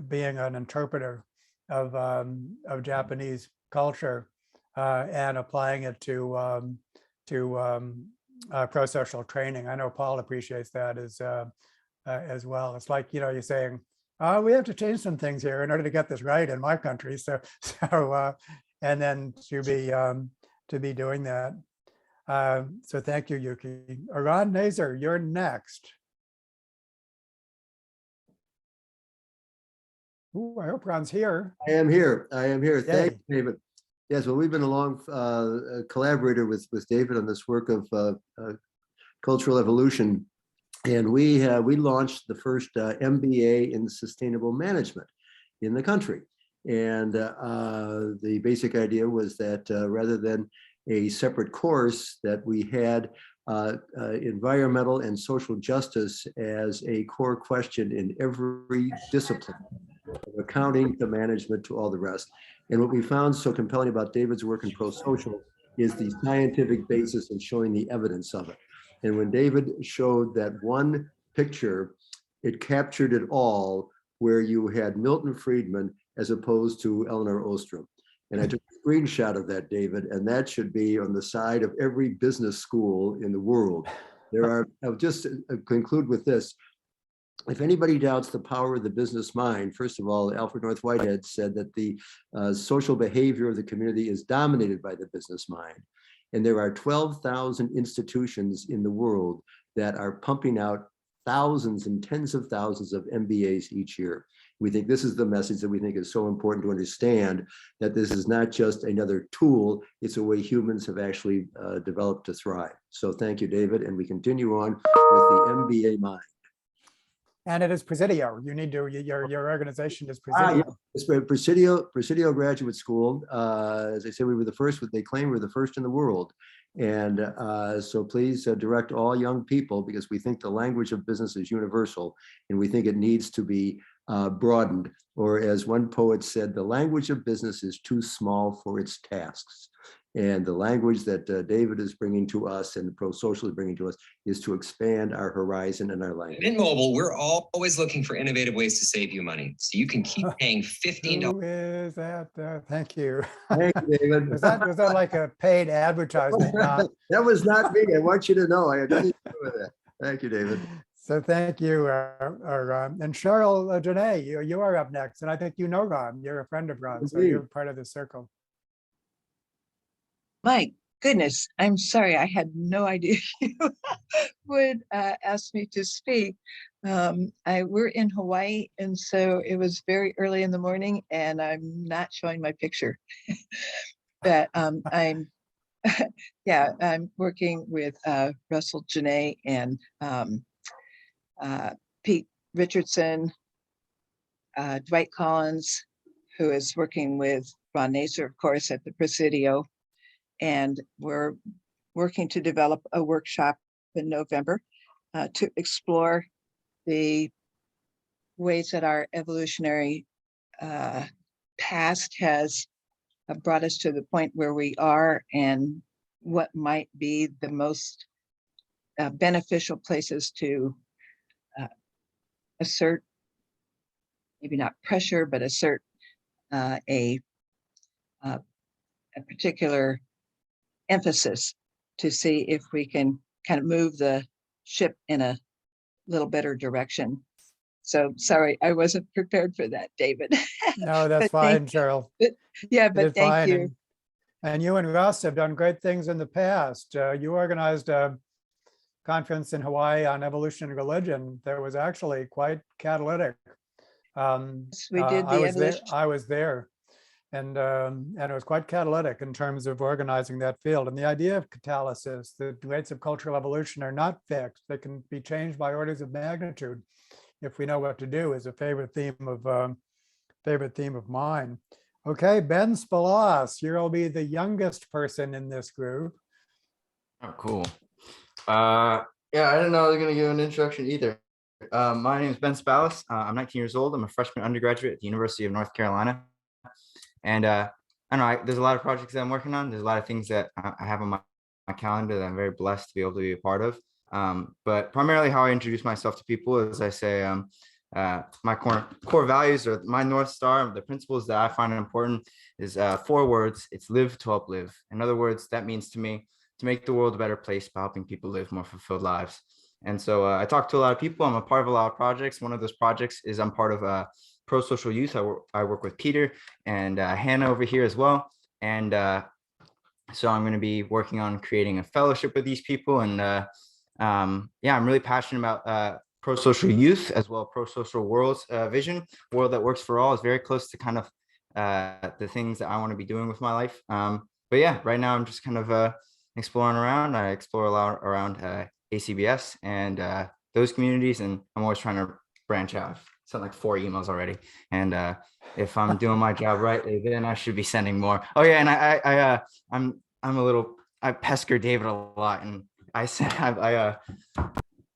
being an interpreter of Japanese culture and applying it to prosocial training. I know Paul appreciates that as well. It's like, you're saying, we have to change some things here in order to get this right in my country. So and then to be doing that. So thank you, Yuki. Ron Nazer, you're next. Ooh, I hope Ron's here. I am here. Yay. Thank you, David. Yes, well, we've been a long collaborator with David on this work of cultural evolution. And we launched the first MBA in sustainable management in the country. And the basic idea was that rather than a separate course, that we had environmental and social justice as a core question in every discipline, from accounting to management to all the rest. And what we found so compelling about David's work in prosocial is the scientific basis and showing the evidence of it. And when David showed that one picture, it captured it all, where you had Milton Friedman as opposed to Eleanor Ostrom. And I took a screenshot of that, David, and that should be on the side of every business school in the world. I'll just conclude with this. If anybody doubts the power of the business mind, first of all, Alfred North Whitehead said that the social behavior of the community is dominated by the business mind. And there are 12,000 institutions in the world that are pumping out thousands and tens of thousands of MBAs each year. We think this is the message that we think is so important to understand, that this is not just another tool, it's a way humans have actually developed to thrive. So thank you, David, and we continue on with the MBA mind. And it is Presidio. You need to, your organization is Presidio. Yeah. It's Presidio Graduate School. As I said, we were the first, they claim we're the first in the world. And so please direct all young people, because we think the language of business is universal and we think it needs to be broadened. Or as one poet said, the language of business is too small for its tasks. And the language that David is bringing to us and Prosocial is bringing to us is to expand our horizon and our language. In mobile, we're always looking for innovative ways to save you money. So you can keep paying $15. Who is that? Thank you. Thank you, David. Was that like a paid advertisement? That was not me. I want you to know I had nothing to do with that. Thank you, David. So thank you. And Cheryl Janae, you are up next. And I think you know Ron. You're a friend of Ron, so Indeed. you're part of the circle. My goodness, I'm sorry. I had no idea you would ask me to speak. We're in Hawaii, and so it was very early in the morning, and I'm not showing my picture. But I'm I'm working with Russell Janae and Pete Richardson, Dwight Collins, who is working with Ron Naser, of course, at the Presidio. And we're working to develop a workshop in November to explore the ways that our evolutionary past has brought us to the point where we are, and what might be the most beneficial places to assert, maybe not pressure, but assert a particular emphasis to see if we can kind of move the ship in a little better direction. So sorry, I wasn't prepared for that, David. No, that's fine, Cheryl. Yeah, You but did thank fine. you. And you and Russ have done great things in the past. You organized a conference in Hawaii on evolution and religion that was actually quite catalytic. Yes, we did the evolution. I was there. And it was quite catalytic in terms of organizing that field. And the idea of catalysis, the rates of cultural evolution are not fixed. They can be changed by orders of magnitude if we know what to do, is a favorite theme of mine. Okay, Ben Spalas, you'll be the youngest person in this group. Oh, cool. Yeah, I didn't know I was going to give an introduction either. My name is Ben Spalas. I'm 19 years old. I'm a freshman undergraduate at the University of North Carolina. And I don't know, there's a lot of projects that I'm working on. There's a lot of things that I have on my calendar that I'm very blessed to be able to be a part of. But primarily how I introduce myself to people is I say my core values, or my North Star, the principles that I find important is 4 words. It's live to help live. In other words, that means to me to make the world a better place by helping people live more fulfilled lives. And so I talk to a lot of people. I'm a part of a lot of projects. One of those projects is I'm part of Prosocial Youth. I work with Peter and Hannah over here as well. And so I'm going to be working on creating a fellowship with these people. And yeah, I'm really passionate about Prosocial Youth as well. Prosocial World's vision, world that works for all, is very close to kind of the things that I want to be doing with my life. But yeah, right now I'm just kind of exploring around. I explore a lot around ACBS and those communities, and I'm always trying to branch out. I've sent like 4 emails already, and if I'm doing my job right, then I should be sending more. Oh yeah, and I pester David a lot, and I sent I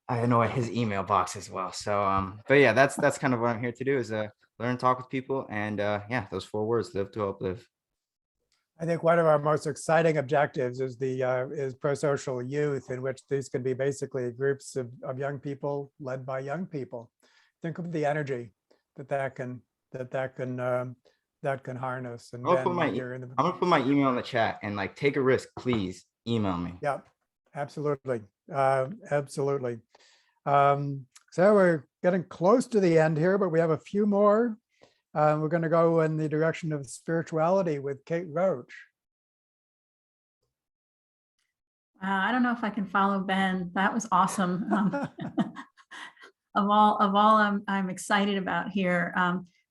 annoy his email box as well. So but yeah, that's kind of what I'm here to do, is learn and talk with people, and yeah, those 4 words: live to help live. I think one of our most exciting objectives is is Prosocial Youth, in which these can be basically groups of young people led by young people. Think of the energy that can harness. And I'm gonna put my email in the chat, and like, take a risk, please email me. Yeah, absolutely, absolutely. So we're getting close to the end here, but we have a few more. We're going to go in the direction of spirituality with Kate Roach. I don't know if I can follow Ben. That was awesome. Of all I'm excited about here.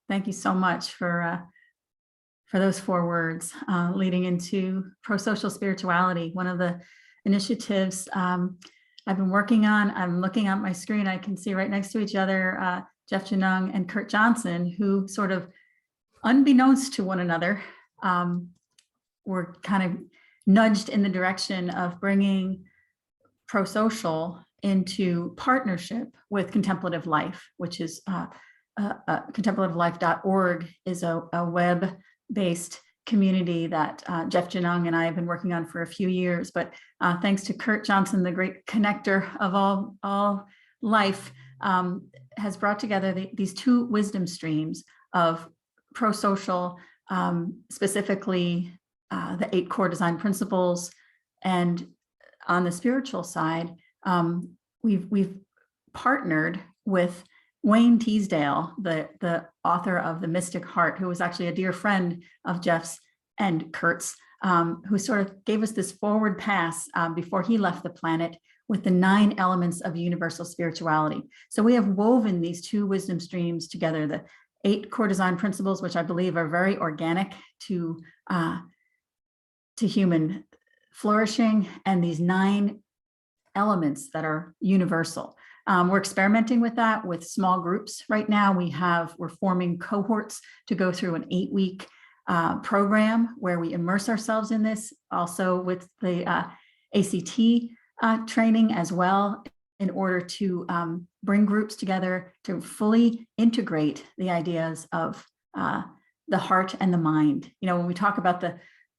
Thank you so much for those 4 words leading into prosocial spirituality. One of the initiatives I've been working on. I'm looking at my screen. I can see right next to each other Jeff Janung and Kurt Johnson, who sort of, unbeknownst to one another, were kind of nudged in the direction of bringing prosocial into partnership with Contemplative Life, which is contemplativelife.org is a web-based community that Jeff Janung and I have been working on for a few years, but thanks to Kurt Johnson, the great connector of all life, has brought together these two wisdom streams of prosocial, specifically the 8 core design principles. And on the spiritual side, we've partnered with Wayne Teasdale, the author of The Mystic Heart, who was actually a dear friend of Jeff's and Kurt's, who sort of gave us this forward pass before he left the planet with the 9 elements of universal spirituality. So we have woven these two wisdom streams together, the 8 core design principles, which I believe are very organic to human flourishing, and these 9 elements that are universal. We're experimenting with that with small groups right now. We're forming cohorts to go through an 8-week program where we immerse ourselves in this, also with the ACT training as well, in order to bring groups together to fully integrate the ideas of the heart and the mind. You know, when we talk about the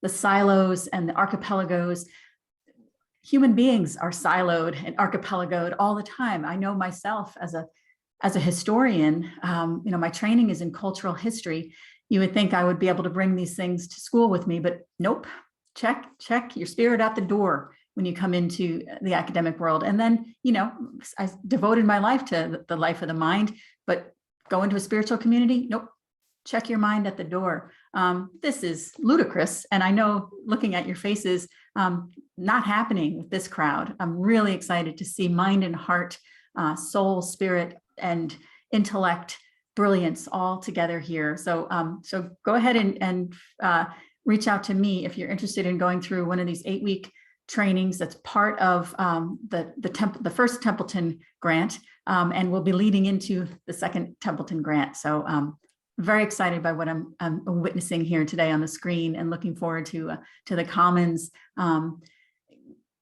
silos and the archipelagos, human beings are siloed and archipelagoed all the time. I know myself as a historian, you know, my training is in cultural history. You would think I would be able to bring these things to school with me, but nope. Check your spirit out the door when you come into the academic world. And then, you know, I devoted my life to the life of the mind, but go into a spiritual community, nope. Check your mind at the door. This is ludicrous. And I know, looking at your faces, not happening with this crowd. I'm really excited to see mind and heart, soul, spirit, and intellect, brilliance all together here. So go ahead and reach out to me if you're interested in going through one of these 8-week trainings. That's part of the first Templeton grant, and we'll be leading into the second Templeton grant. So very excited by what I'm witnessing here today on the screen, and looking forward to the Commons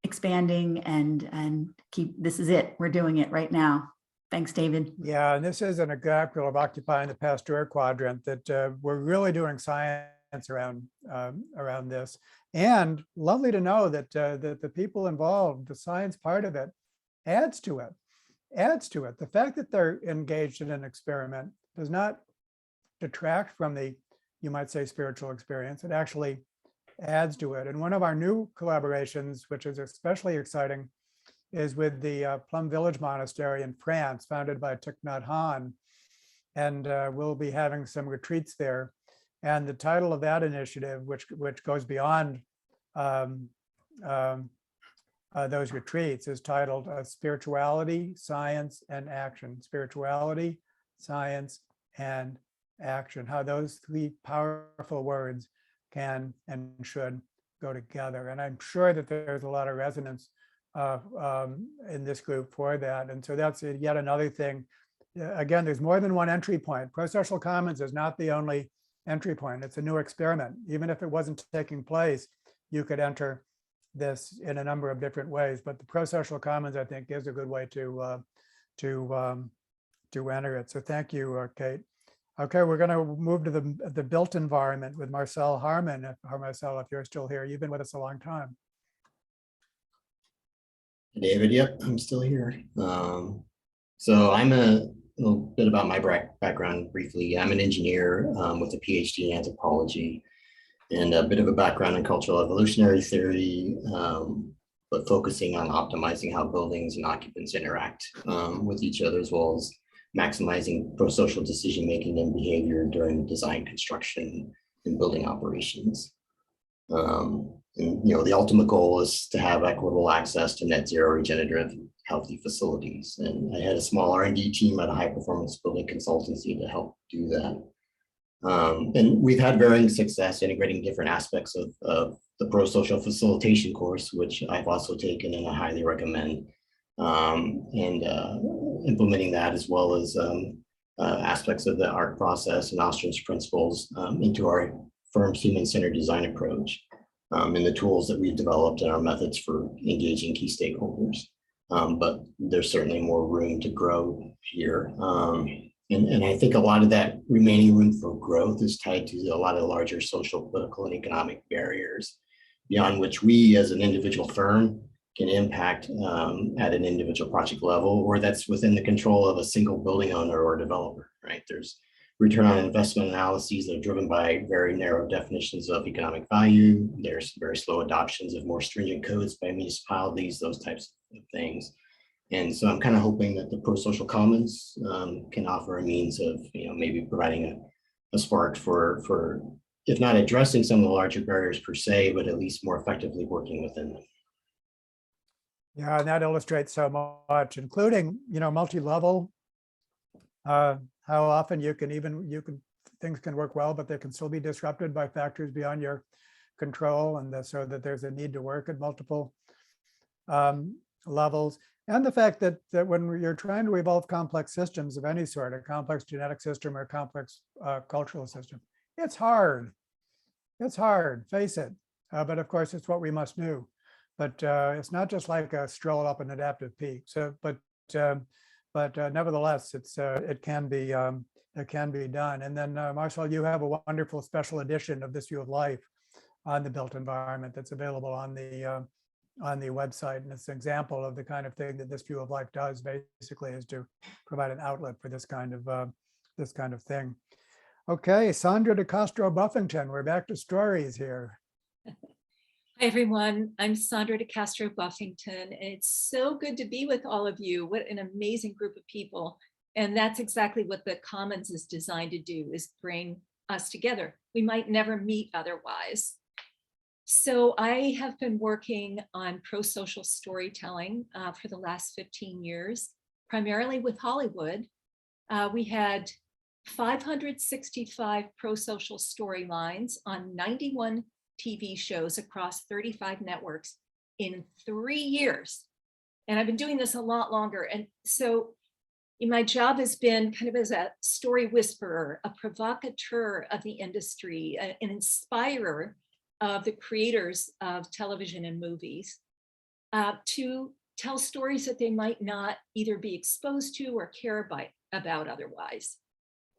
expanding and this is it. We're doing it right now. Thanks, David. Yeah, and this is an example of occupying the Pasteur quadrant, that we're really doing science around this. And lovely to know that the people involved, the science part of it, adds to it. The fact that they're engaged in an experiment does not detract from the, you might say, spiritual experience. It actually adds to it. And one of our new collaborations, which is especially exciting, is with the Plum Village Monastery in France, founded by Thich Nhat Hanh. And we'll be having some retreats there. And the title of that initiative, which goes beyond those retreats, is titled Spirituality, Science, and Action. Spirituality, Science, and Action. How those 3 powerful words can and should go together. And I'm sure that there's a lot of resonance in this group for that. And so that's yet another thing. Again, there's more than one entry point. Prosocial Commons is not the only entry point. It's a new experiment. Even if it wasn't taking place, you could enter this in a number of different ways. But the Prosocial Commons, I think, is a good way to enter it. So thank you, Kate. Okay, we're going to move to the built environment with Marcel Harmon. Marcel, if you're still here, you've been with us a long time. David, yep, I'm still here. So I'm a little bit about my background briefly. I'm an engineer with a PhD in anthropology and a bit of a background in cultural evolutionary theory, but focusing on optimizing how buildings and occupants interact with each other, as well as maximizing prosocial decision-making and behavior during design, construction, and building operations. And, you know, the ultimate goal is to have equitable access to net zero regenerative healthy facilities. And I had a small R&D team at a high performance building consultancy to help do that. And we've had varying success integrating different aspects of the prosocial facilitation course, which I've also taken and I highly recommend. Implementing that, as well as aspects of the ARC process and Ostram's principles into our firm's human-centered design approach, and the tools that we've developed and our methods for engaging key stakeholders. But there's certainly more room to grow here. And I think a lot of that remaining room for growth is tied to a lot of larger social, political, and economic barriers beyond which we as an individual firm can impact at an individual project level, or that's within the control of a single building owner or developer, right? There's return on investment analyses that are driven by very narrow definitions of economic value. There's very slow adoptions of more stringent codes by municipalities, those types of things. And so I'm kind of hoping that the Prosocial Commons can offer a means of, maybe providing a spark for, if not addressing some of the larger barriers per se, but at least more effectively working within them. Yeah, and that illustrates so much, including, multi-level, how often things can work well, but they can still be disrupted by factors beyond your control, and so that there's a need to work at multiple levels. And the fact that when you're trying to evolve complex systems of any sort, a complex genetic system or a complex cultural system, it's hard. It's hard, face it. But of course, it's what we must do. But it's not just like a stroll up an adaptive peak. So, but nevertheless, it can be done. And then, Marshall, you have a wonderful special edition of This View of Life on the built environment that's available on the website, and it's an example of the kind of thing that This View of Life does. Basically, is to provide an outlet for this kind of thing. Okay, Sandra de Castro Buffington, we're back to stories here. Hi, everyone. I'm Sandra de Castro Buffington. It's so good to be with all of you. What an amazing group of people. And that's exactly what the Commons is designed to do, is bring us together. We might never meet otherwise. So I have been working on prosocial storytelling for the last 15 years, primarily with Hollywood. We had 565 prosocial storylines on 91 TV shows across 35 networks in 3 years. And I've been doing this a lot longer. And so my job has been kind of as a story whisperer, a provocateur of the industry, an inspirer of the creators of television and movies, to tell stories that they might not either be exposed to or care about otherwise.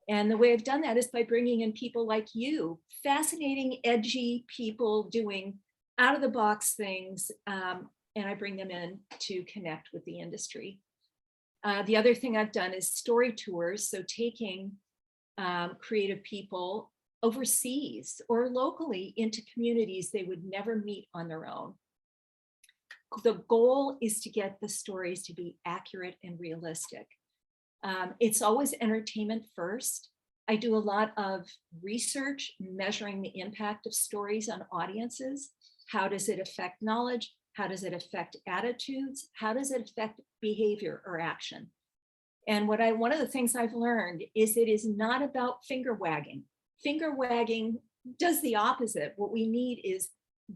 And the way I've done that is by bringing in people like you, fascinating, edgy people doing out of the box things, and I bring them in to connect with the industry. The other thing I've done is story tours, so taking creative people overseas or locally into communities they would never meet on their own. The goal is to get the stories to be accurate and realistic. It's always entertainment first. I do a lot of research measuring the impact of stories on audiences. How does it affect knowledge? How does it affect attitudes? How does it affect behavior or action? And one of the things I've learned is it is not about finger wagging. Finger wagging does the opposite. What we need is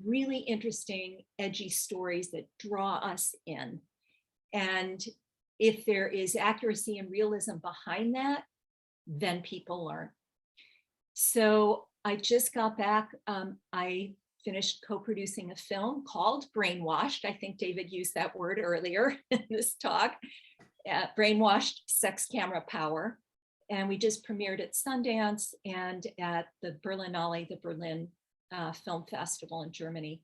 really interesting, edgy stories that draw us in. And if there is accuracy and realism behind that, then people learn. So I just got back. I finished co-producing a film called Brainwashed. I think David used that word earlier in this talk. Brainwashed, Sex, Camera, Power. And we just premiered at Sundance and at the Berlinale, the Berlin Film Festival in Germany.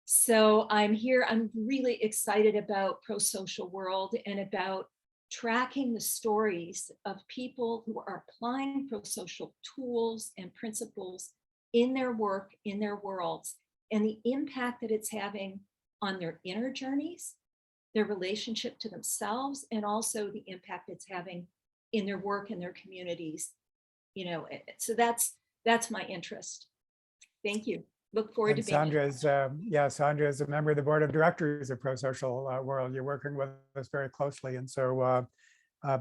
So I'm here, I'm really excited about Prosocial World and about tracking the stories of people who are applying prosocial tools and principles in their work, in their worlds, and the impact that it's having on their inner journeys, their relationship to themselves, and also the impact it's having in their work and their communities. So that's my interest. Thank you. Look forward to being here. Sandra is a member of the board of directors of Prosocial World. You're working with us very closely, and so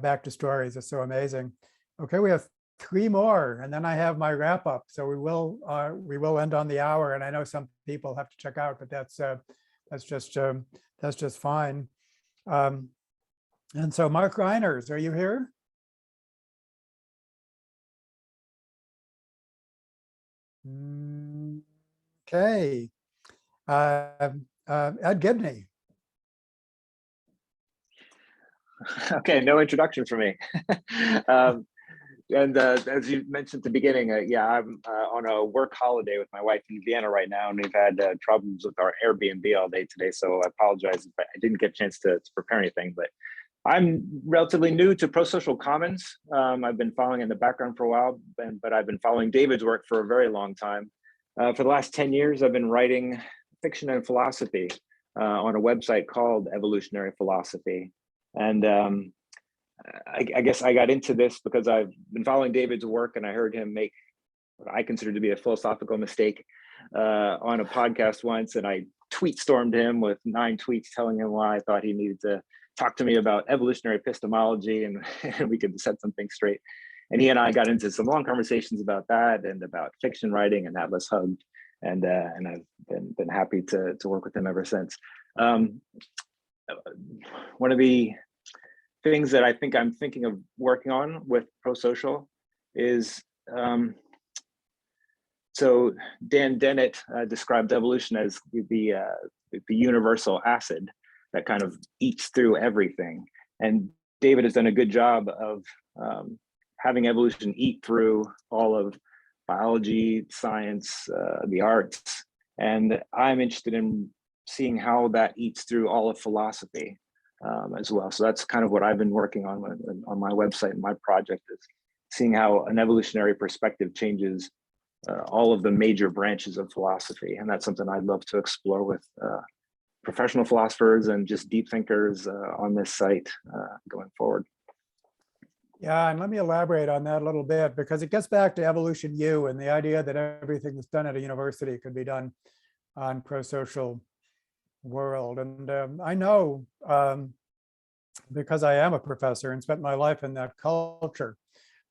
back to stories is so amazing. Okay, we have 3 more, and then I have my wrap up. So we will end on the hour, and I know some people have to check out, but that's just fine. And so Mark Reiners, are you here? Okay. Ed Gibney. Okay, no introduction for me. As you mentioned at the beginning, yeah, I'm on a work holiday with my wife in Vienna right now, and we've had problems with our Airbnb all day today. So I apologize if I didn't get a chance to prepare anything. But I'm relatively new to Prosocial Commons. I've been following in the background for a while, but I've been following David's work for a very long time. For the last 10 years, I've been writing fiction and philosophy on a website called Evolutionary Philosophy. And I guess I got into this because I've been following David's work, and I heard him make what I consider to be a philosophical mistake on a podcast once, and I tweet stormed him with 9 tweets telling him why I thought he needed to talk to me about evolutionary epistemology, and we could set some things straight. And he and I got into some long conversations about that and about fiction writing, and Atlas hugged, and I've been happy to work with him ever since. One of the things that I think I'm thinking of working on with Prosocial is, so Dan Dennett described evolution as the universal acid that kind of eats through everything. And David has done a good job of having evolution eat through all of biology, science, the arts. And I'm interested in seeing how that eats through all of philosophy as well. So that's kind of what I've been working on my website, and my project is seeing how an evolutionary perspective changes all of the major branches of philosophy. And that's something I'd love to explore with professional philosophers and just deep thinkers on this site going forward. Yeah, and let me elaborate on that a little bit, because it gets back to Evolution U and the idea that everything that's done at a university could be done on Prosocial World. And I know, because I am a professor and spent my life in that culture,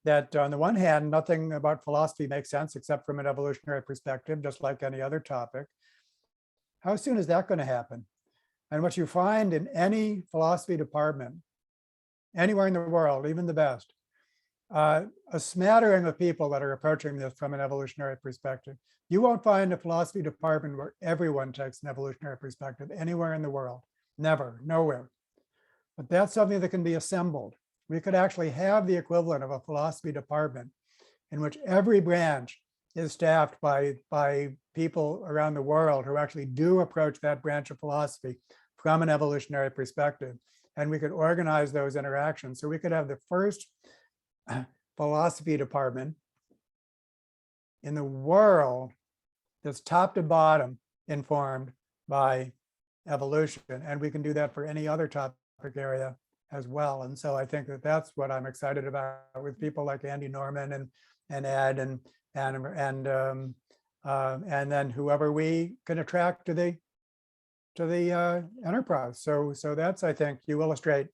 that on the one hand, nothing about philosophy makes sense except from an evolutionary perspective, just like any other topic. How soon is that going to happen? And what you find in any philosophy department, anywhere in the world, even the best, a smattering of people that are approaching this from an evolutionary perspective. You won't find a philosophy department where everyone takes an evolutionary perspective anywhere in the world. Never, nowhere. But that's something that can be assembled. We could actually have the equivalent of a philosophy department in which every branch is staffed by people around the world who actually do approach that branch of philosophy from an evolutionary perspective. And we could organize those interactions. So we could have the first philosophy department in the world that's top to bottom informed by evolution. And we can do that for any other topic area as well. And so I think that that's what I'm excited about with people like Andy Norman and Ed and then whoever we can attract to the enterprise. So that's, I think, you illustrate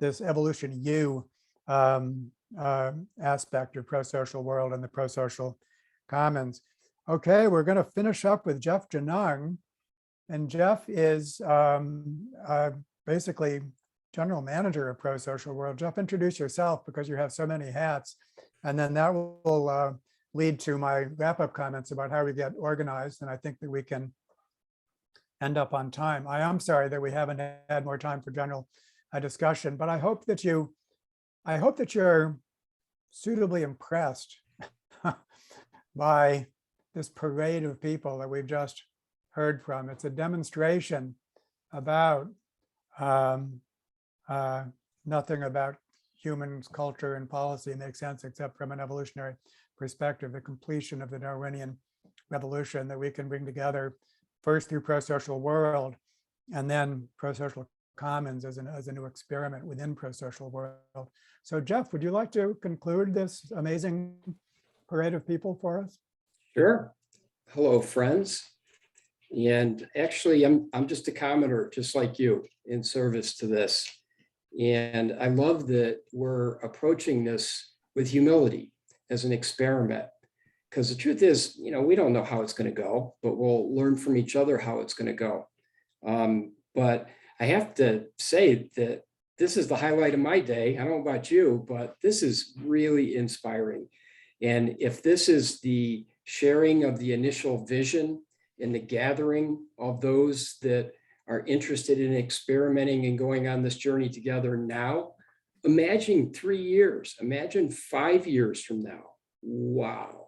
this Evolution U aspect of Prosocial World and the Prosocial Commons. Okay, we're going to finish up with Jeff Janung, and Jeff is basically general manager of Prosocial World. Jeff, introduce yourself because you have so many hats, and then that will lead to my wrap-up comments about how we get organized, and I think that we can end up on time. I am sorry that we haven't had more time for general discussion, but I hope that you're suitably impressed by this parade of people that we've just heard from. It's a demonstration about nothing about humans, culture, and policy makes sense except from an evolutionary perspective, the completion of the Darwinian revolution that we can bring together first through Prosocial World and then Prosocial Commons as a new experiment within Prosocial World. So Jeff, would you like to conclude this amazing parade of people for us? Sure. Hello, friends. And actually, I'm just a commenter, just like you, in service to this. And I love that we're approaching this with humility as an experiment. Because the truth is, we don't know how it's going to go, but we'll learn from each other how it's going to go. But I have to say that this is the highlight of my day. I don't know about you, but this is really inspiring. And if this is the sharing of the initial vision and the gathering of those that are interested in experimenting and going on this journey together now, imagine 3 years, imagine 5 years from now. Wow.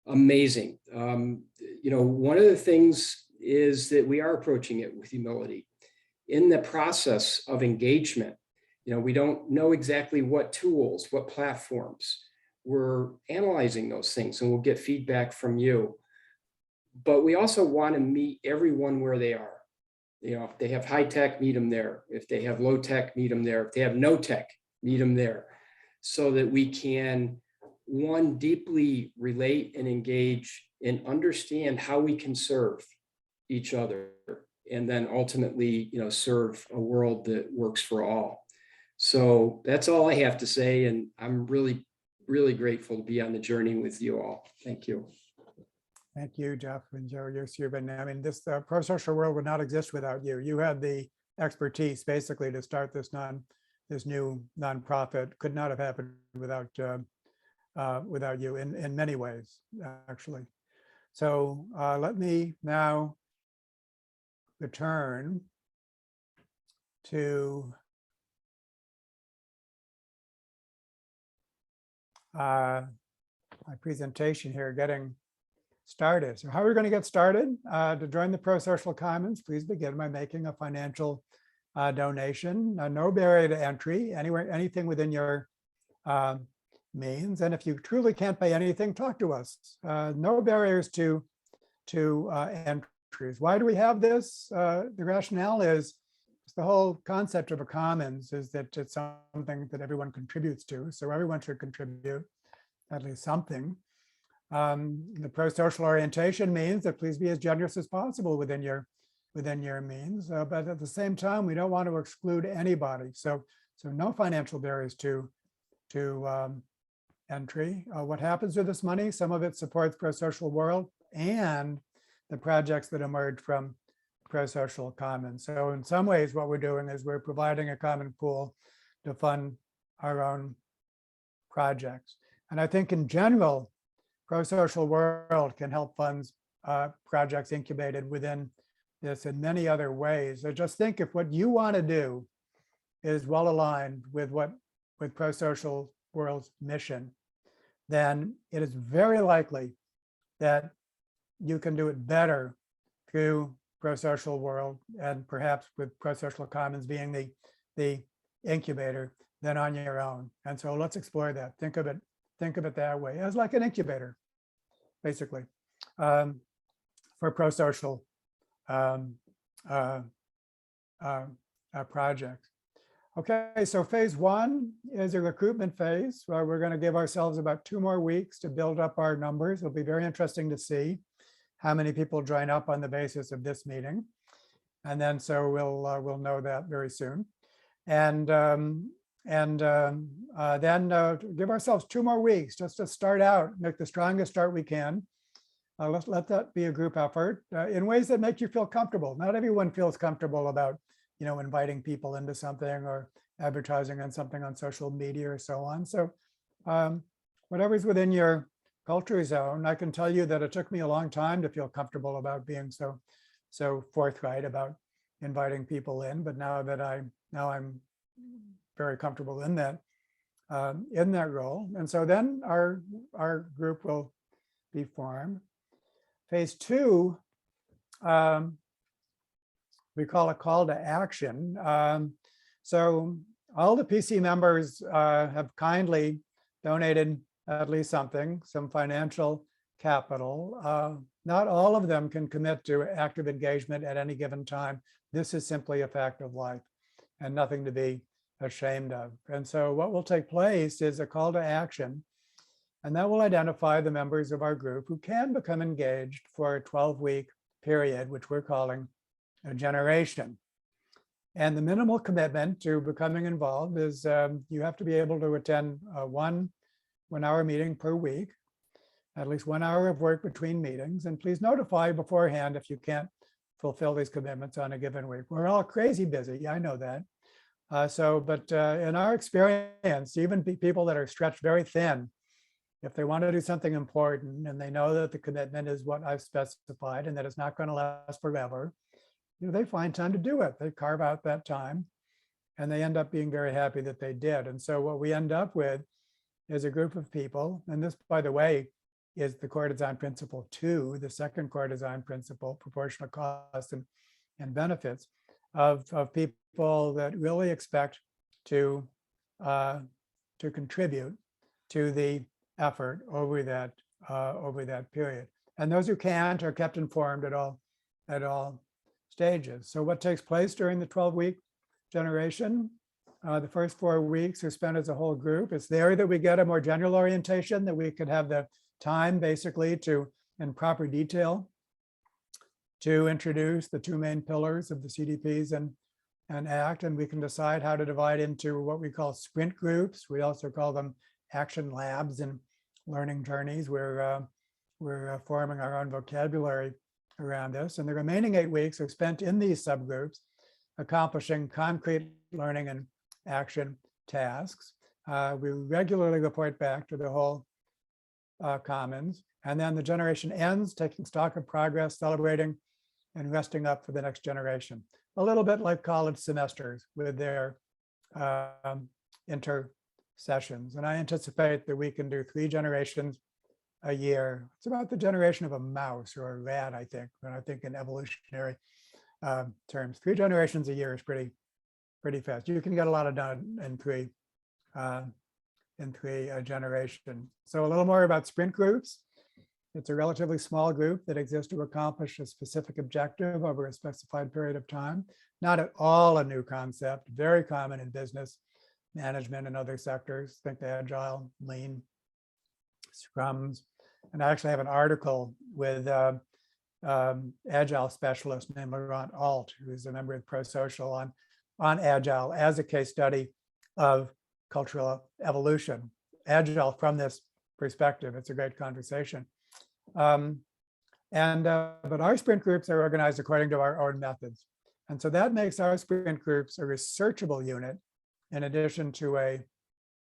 Amazing. One of the things is that we are approaching it with humility. In the process of engagement, we don't know exactly what tools, what platforms. We're analyzing those things and we'll get feedback from you. But we also want to meet everyone where they are. If they have high tech, meet them there. If they have low tech, meet them there. If they have no tech, meet them there. So that we can, one, deeply relate and engage and understand how we can serve each other. And then ultimately, serve a world that works for all. So that's all I have to say. And I'm really, really grateful to be on the journey with you all. Thank you. Thank you, Jeff and Joe. You've been, this Prosocial World would not exist without you. You had the expertise basically to start this new nonprofit. Could not have happened without you in many ways, actually. So let me now return to my presentation here, getting started. So how are we going to get started? To join the Prosocial Commons, please begin by making a financial donation. No barrier to entry, anything within your means. And if you truly can't pay anything, talk to us. No barriers to entries. Why do we have this? The rationale is the whole concept of a commons is that it's something that everyone contributes to. So everyone should contribute at least something. The prosocial orientation means that please be as generous as possible within your means, but at the same time, we don't want to exclude anybody. So no financial barriers to entry. What happens with this money? Some of it supports Prosocial World and the projects that emerge from Prosocial Commons. So in some ways, what we're doing is we're providing a common pool to fund our own projects. And I think in general, Prosocial World can help fund projects incubated within this in many other ways. So just think if what you want to do is well aligned with Prosocial World's mission, then it is very likely that you can do it better through Prosocial World and perhaps with Prosocial Commons being the incubator than on your own. And so let's explore that. Think of it that way, as like an incubator, basically, for prosocial projects. Okay, so phase one is a recruitment phase where we're going to give ourselves about 2 more weeks to build up our numbers. It'll be very interesting to see how many people join up on the basis of this meeting. And then so we'll know that very soon. And then give ourselves 2 more weeks just to start out, make the strongest start we can. Let's let that be a group effort in ways that make you feel comfortable. Not everyone feels comfortable about, inviting people into something or advertising on something on social media or so on. So whatever's within your culture zone, I can tell you that it took me a long time to feel comfortable about being so forthright about inviting people in. But now I'm very comfortable in that role. And so then our group will be formed. Phase 2, we call a call to action. So all the PC members have kindly donated at least some financial capital. Not all of them can commit to active engagement at any given time. This is simply a fact of life and nothing to be ashamed of. And so what will take place is a call to action, and that will identify the members of our group who can become engaged for a 12-week period, which we're calling a generation. And the minimal commitment to becoming involved is you have to be able to attend a one-hour meeting per week, at least 1 hour of work between meetings. And please notify beforehand if you can't fulfill these commitments on a given week. We're all crazy busy, I know that. But in our experience, even people that are stretched very thin, if they want to do something important and they know that the commitment is what I've specified and that it's not going to last forever, they find time to do it. They carve out that time and they end up being very happy that they did. And so what we end up with is a group of people, and this, by the way, is the core design principle 2, the second core design principle, proportional cost and benefits, of people that really expect to contribute to the effort over that period. And those who can't are kept informed at all stages. So what takes place during the 12-week generation? The first 4 weeks are spent as a whole group. It's there that we get a more general orientation, that we could have the time basically to, in proper detail, to introduce the 2 main pillars of the CDPs and ACT, and we can decide how to divide into what we call sprint groups. We also call them action labs and learning journeys. We're forming our own vocabulary around this, and the remaining 8 weeks are spent in these subgroups, accomplishing concrete learning and action tasks. We regularly report back to the whole Commons, and then the generation ends, taking stock of progress, celebrating, and resting up for the next generation. A little bit like college semesters with their intersessions. And I anticipate that we can do 3 generations a year. It's about the generation of a mouse or a rat, I think, when I think in evolutionary terms. 3 generations a year is pretty fast. You can get a lot of done in 3 generations. So a little more about sprint groups. It's a relatively small group that exists to accomplish a specific objective over a specified period of time. Not at all a new concept, very common in business management and other sectors. Think the agile, lean, scrums. And I actually have an article with agile specialist named Laurent Alt, who's a member of Prosocial, on agile as a case study of cultural evolution. Agile from this perspective. It's a great conversation. But our sprint groups are organized according to our own methods. And so that makes our sprint groups a researchable unit in addition to a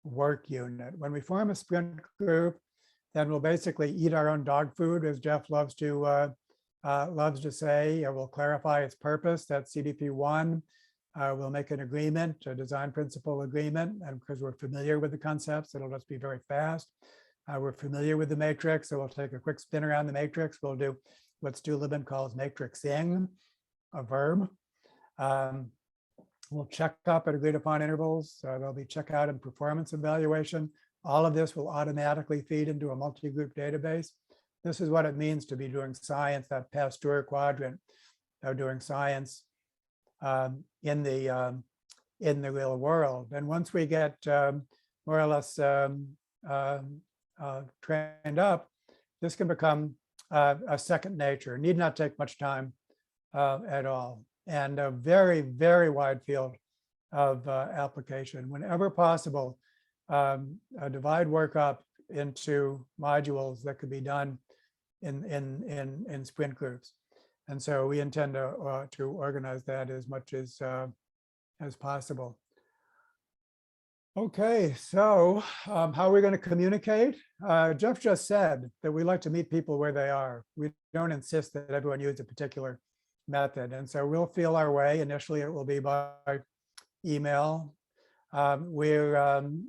work unit. When we form a sprint group, then we'll basically eat our own dog food, as Jeff loves to say. We'll clarify its purpose, that's CDP 1. We'll make an agreement, a design principle agreement, and because we're familiar with the concepts, it'll just be very fast. We're familiar with the matrix, so we'll take a quick spin around the matrix. We'll do what Stu Lindman calls matrixing, a verb. We'll check up at agreed upon intervals. There'll be checkout and performance evaluation. All of this will automatically feed into a multi-group database. This is what it means to be doing science, that Pasteur quadrant of doing science in the real world. And once we get more or less trained up, this can become a second nature. Need not take much time at all, and a very, very wide field of application. Whenever possible, divide work up into modules that could be done in sprint groups. And so we intend to organize that as much as possible. Okay, so how are we going to communicate? Jeff just said that we like to meet people where they are. We don't insist that everyone use a particular method. And so we'll feel our way. Initially, it will be by email. We're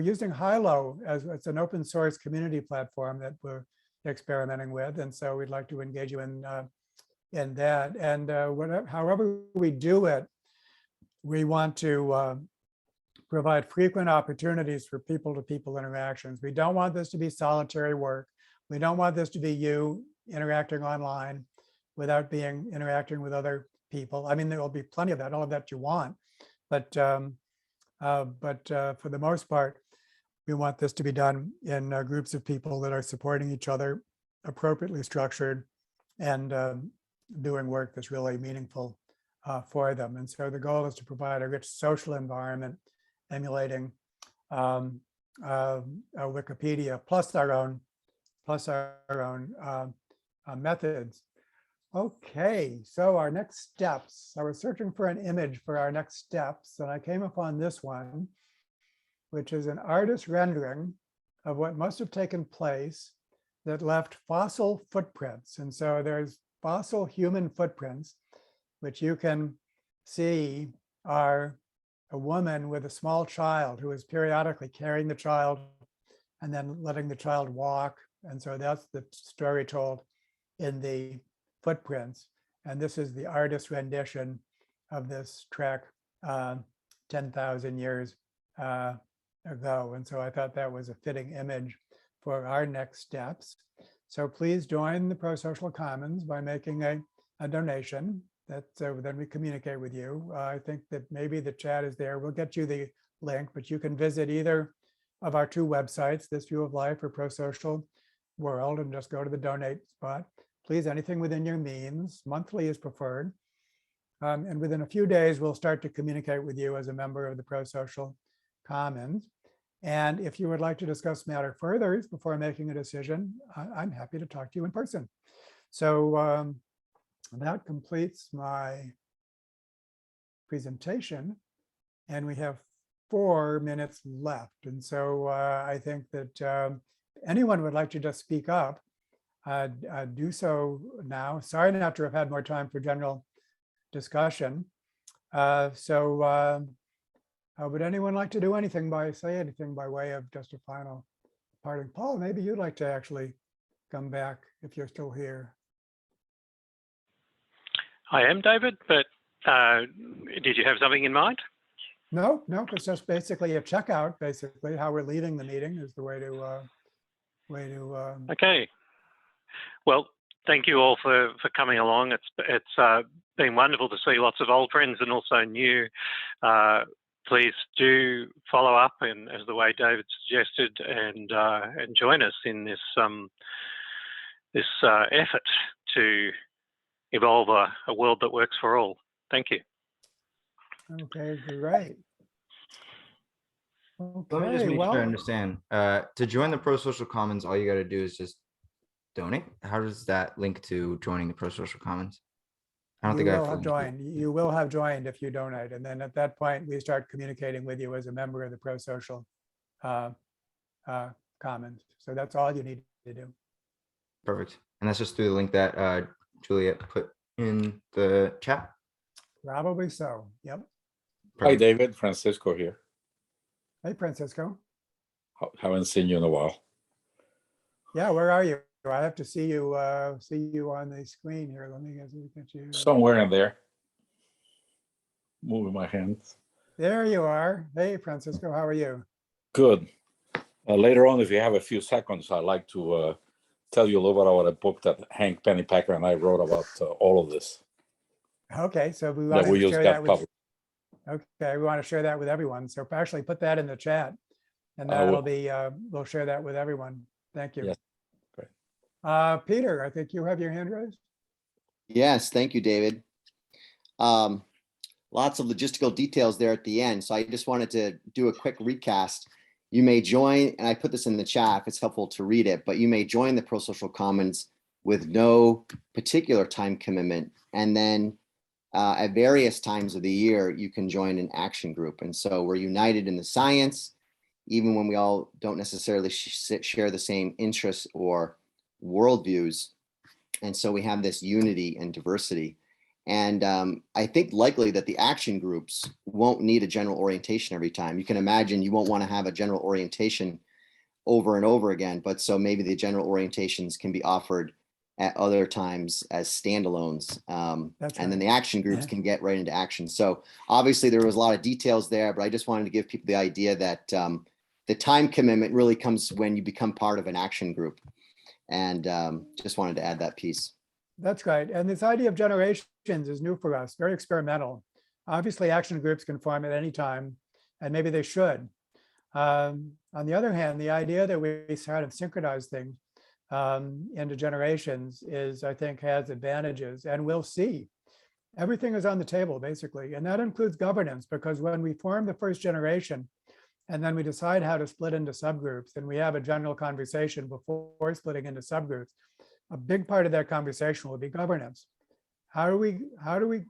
using Hilo as it's an open source community platform that we're experimenting with. And so we'd like to engage you in that. And however we do it, we want to provide frequent opportunities for people-to-people interactions. We don't want this to be solitary work. We don't want this to be you interacting online without interacting with other people. I mean, there will be plenty of that, all of that you want, but for the most part, we want this to be done in groups of people that are supporting each other, appropriately structured, and doing work that's really meaningful for them. And so the goal is to provide a rich social environment emulating Wikipedia plus our own methods. Okay, so our next steps. I was searching for an image for our next steps, and I came upon this one, which is an artist rendering of what must have taken place that left fossil footprints. And so there's fossil human footprints, which you can see are a woman with a small child who is periodically carrying the child and then letting the child walk. And so that's the story told in the footprints. And this is the artist's rendition of this trek 10,000 years ago. And so I thought that was a fitting image for our next steps. So please join the Prosocial Commons by making a donation. That then we communicate with you. I think that maybe the chat is there. We'll get you the link, but you can visit either of our two websites, This View of Life or Prosocial World, and just go to the donate spot. Please, anything within your means. Monthly is preferred. And within a few days, we'll start to communicate with you as a member of the Prosocial Commons. And if you would like to discuss matter further before making a decision, I'm happy to talk to you in person. So that completes my presentation. And we have 4 minutes left. And so I think that anyone would like to just speak up, do so now. Sorry not to have had more time for general discussion. Would anyone like to do anything say anything by way of just a final parting? Paul, maybe you'd like to actually come back if you're still here. I am, David, but did you have something in mind? No, it's just basically a checkout. Basically, how we're leaving the meeting is the way to Okay. Well, thank you all for coming along. It's been wonderful to see lots of old friends and also new. Please do follow up, and as the way David suggested, and join us in this effort to evolve a world that works for all. Thank you. Okay, great. Let me just Okay, make well, sure I understand. To join the Prosocial Commons, all you got to do is just donate. How does that link to joining the Prosocial Commons? I don't think I have joined. You will have joined if you donate, and then at that point we start communicating with you as a member of the Prosocial Commons. So that's all you need to do. Perfect. And that's just through the link that Juliet put in the chat. Probably so. Yep. Hi, David. Francisco here. Hey, Francisco. Haven't seen you in a while. Yeah, where are you? I have to see you on the screen here. Let me get you. Somewhere in there. Moving my hands. There you are. Hey, Francisco, how are you? Good. Later on, if you have a few seconds, I'd like to tell you a little bit about a book that Hank Pennypacker and I wrote about all of this. Okay, so we want to just share got that with. published. Okay, we want to share that with everyone. So actually put that in the chat, and that'll be we'll share that with everyone. Thank you. Yes. Peter, I think you have your hand raised. Yes, thank you, David. Lots of logistical details there at the end. So I just wanted to do a quick recast. You may join, and I put this in the chat if it's helpful to read it, but you may join the Prosocial Commons with no particular time commitment. And then at various times of the year, you can join an action group. And so we're united in the science, even when we all don't necessarily share the same interests or worldviews. And so we have this unity and diversity. And I think likely that the action groups won't need a general orientation every time. You can imagine you won't want to have a general orientation over and over again, but so maybe the general orientations can be offered at other times as standalones. And then the action groups can get right into action. So obviously there was a lot of details there, but I just wanted to give people the idea that the time commitment really comes when you become part of an action group. And just wanted to add that piece. That's great. And this idea of generations is new for us, very experimental. Obviously, action groups can form at any time, and maybe they should. On the other hand, the idea that we sort of synchronize things into generations is, I think, has advantages, and we'll see. Everything is on the table, basically, and that includes governance, because when we form the first generation, and then we decide how to split into subgroups, and we have a general conversation before splitting into subgroups, a big part of that conversation will be governance. How do we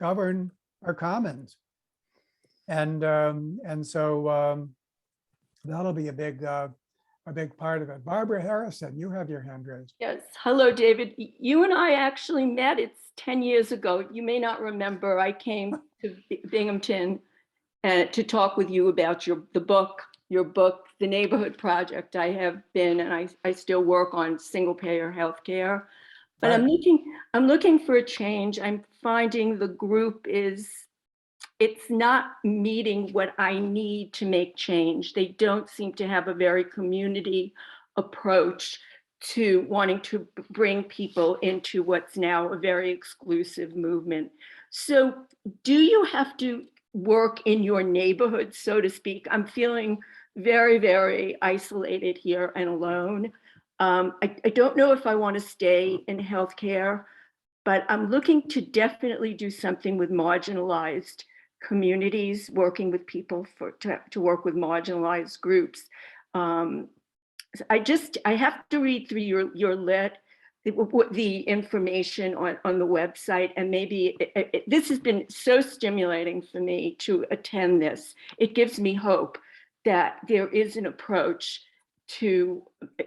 govern our commons? And so that'll be a big part of it. Barbara Harrison, you have your hand raised. Yes. Hello, David. You and I actually met. It's 10 years ago. You may not remember. I came to Binghamton and to talk with you about your book, The Neighborhood Project. I have been, and I still work on single payer healthcare, but I'm looking for a change. I'm finding the group it's not meeting what I need to make change. They don't seem to have a very community approach to wanting to bring people into what's now a very exclusive movement. So do you have to work in your neighborhood, so to speak? I'm feeling very, very isolated here and alone. I don't know if I want to stay in healthcare, but I'm looking to definitely do something with marginalized communities, working with people to work with marginalized groups. I have to read through the information on the website, and maybe this has been so stimulating for me to attend this. It gives me hope that there is an approach to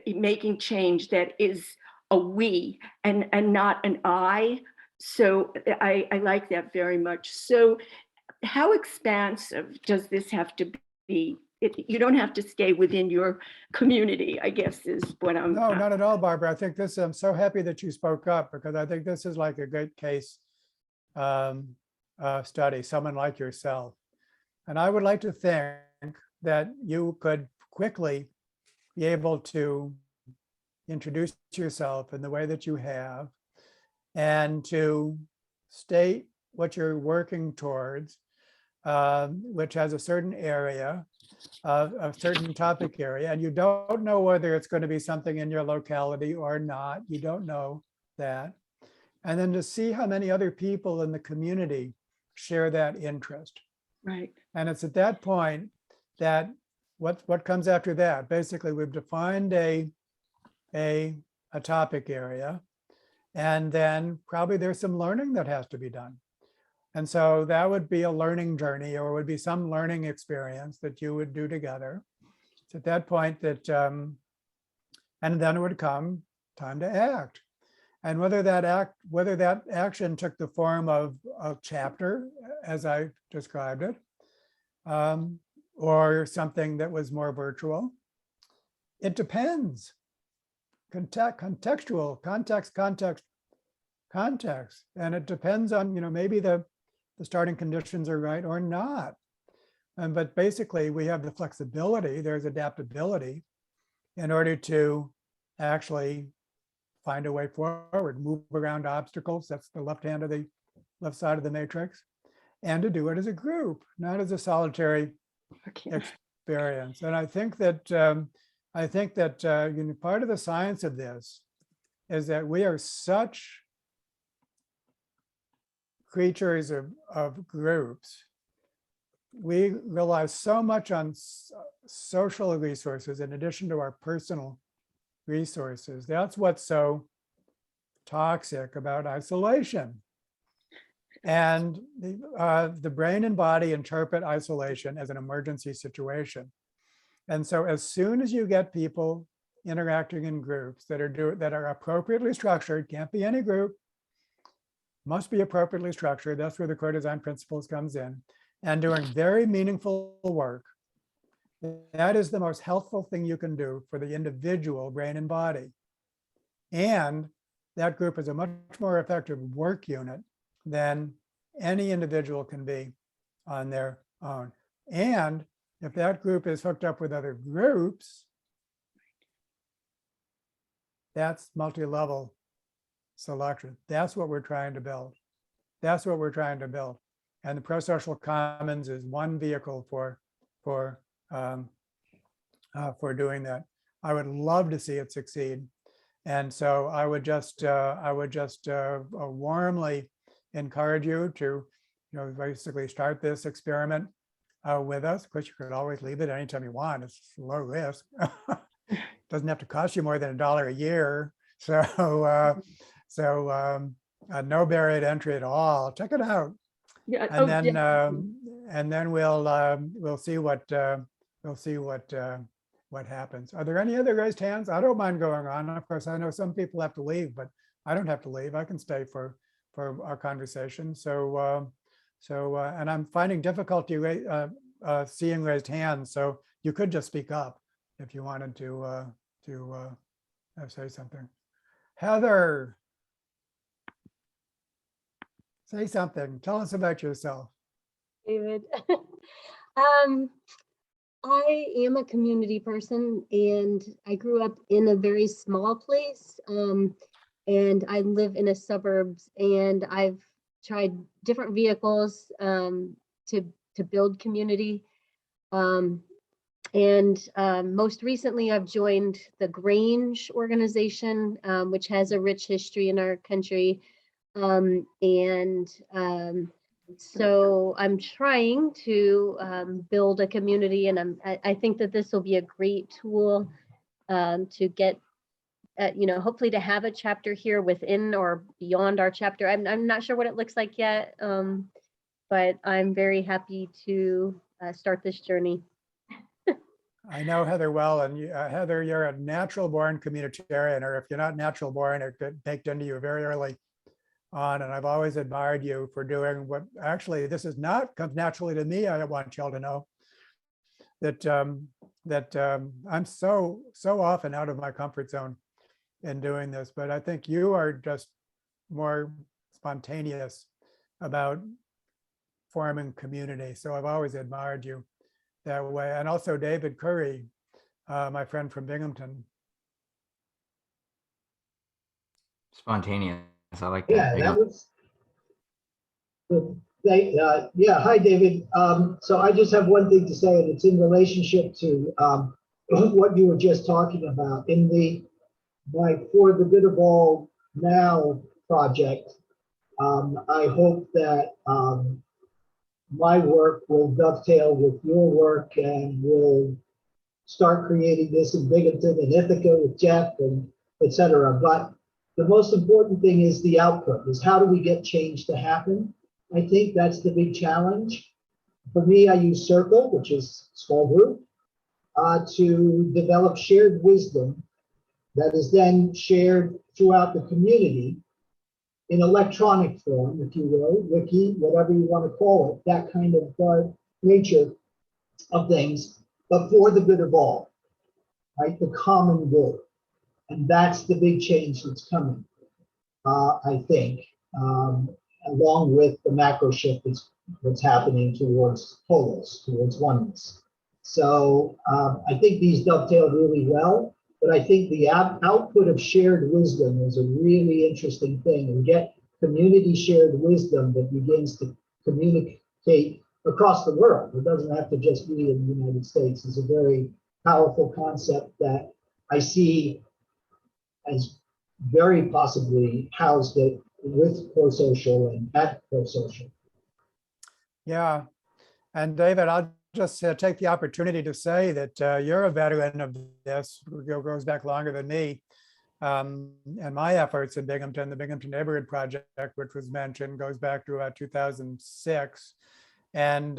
making change that is a we and not an I. So I like that very much. So how expansive does this have to be? You don't have to stay within your community, I guess, is what I'm. No, not at all, Barbara. I think this, I'm so happy that you spoke up, because I think this is like a great case study, someone like yourself. And I would like to think that you could quickly be able to introduce yourself in the way that you have, and to state what you're working towards, which has a certain area, a certain topic area, and you don't know whether it's going to be something in your locality or not. You don't know that. And then to see how many other people in the community share that interest. Right. And it's at that point that what comes after that? Basically, we've defined a topic area, and then probably there's some learning that has to be done. And so that would be a learning journey, or would be some learning experience that you would do together. It's at that point that, and then it would come time to act. And whether that action took the form of a chapter, as I described it, or something that was more virtual, it depends. Contextual, context. And it depends on, maybe the starting conditions are right or not. But basically we have the flexibility, there's adaptability in order to actually find a way forward, move around obstacles. That's the left side of the matrix. And to do it as a group, not as a solitary experience. And I think that part of the science of this is that we are such creatures of groups. We rely so much on social resources in addition to our personal resources. That's what's so toxic about isolation. And the brain and body interpret isolation as an emergency situation. And so as soon as you get people interacting in groups that are appropriately structured, can't be any group, must be appropriately structured. That's where the core design principles comes in, and doing very meaningful work. That is the most healthful thing you can do for the individual brain and body. And that group is a much more effective work unit than any individual can be on their own. And if that group is hooked up with other groups, that's multi-level selection. That's what we're trying to build. That's what we're trying to build. And the Prosocial Commons is one vehicle for doing that. I would love to see it succeed. And so I would just warmly encourage you to, basically start this experiment with us. Of course, you could always leave it anytime you want. It's low risk. Doesn't have to cost you more than $1 a year. So no barrier to entry at all. Check it out. Yeah. And then we'll see what happens. Are there any other raised hands? I don't mind going on. Of course, I know some people have to leave, but I don't have to leave. I can stay for our conversation. So So, and I'm finding difficulty seeing raised hands. So you could just speak up if you wanted to say something. Heather, say something. Tell us about yourself. David. I am a community person, and I grew up in a very small place, and I live in a suburbs, and I've tried different vehicles to build community. Most recently, I've joined the Grange organization, which has a rich history in our country. So I'm trying to build a community, and I think that this will be a great tool to get, hopefully to have a chapter here within or beyond our chapter. I'm not sure what it looks like yet, but I'm very happy to start this journey. I know Heather well, and Heather, you're a natural born communitarian, or if you're not natural born, it got baked into you very early on. And I've always admired you for doing what actually this is not comes naturally to me. I want y'all to know that I'm so often out of my comfort zone in doing this, but I think you are just more spontaneous about forming community. So I've always admired you that way. And also David Curry, my friend from Binghamton. Spontaneous. I like that. Yeah, that was. Yeah, hi, David. So I just have one thing to say, and it's in relationship to what you were just talking about. In the For the Good of All Now project, I hope that my work will dovetail with your work, and we'll start creating this in Binghamton and Ithaca with Jeff and et cetera. But the most important thing is the output, is how do we get change to happen? I think that's the big challenge. For me, I use Circle, which is small group, to develop shared wisdom that is then shared throughout the community in electronic form, if you will, wiki, whatever you want to call it, that kind of nature of things, but for the good of all, right? The common good. And that's the big change that's coming, I think, along with the macro shift that's happening towards wholeness, towards oneness. So I think these dovetail really well. But I think the output of shared wisdom is a really interesting thing, and get community shared wisdom that begins to communicate across the world. It doesn't have to just be in the United States. It's a very powerful concept that I see as very possibly housed it with Prosocial and at Prosocial. Yeah, and David, I'll just take the opportunity to say that you're a veteran of this, goes back longer than me, and my efforts in Binghamton, the Binghamton Neighborhood Project, which was mentioned, goes back to about 2006, and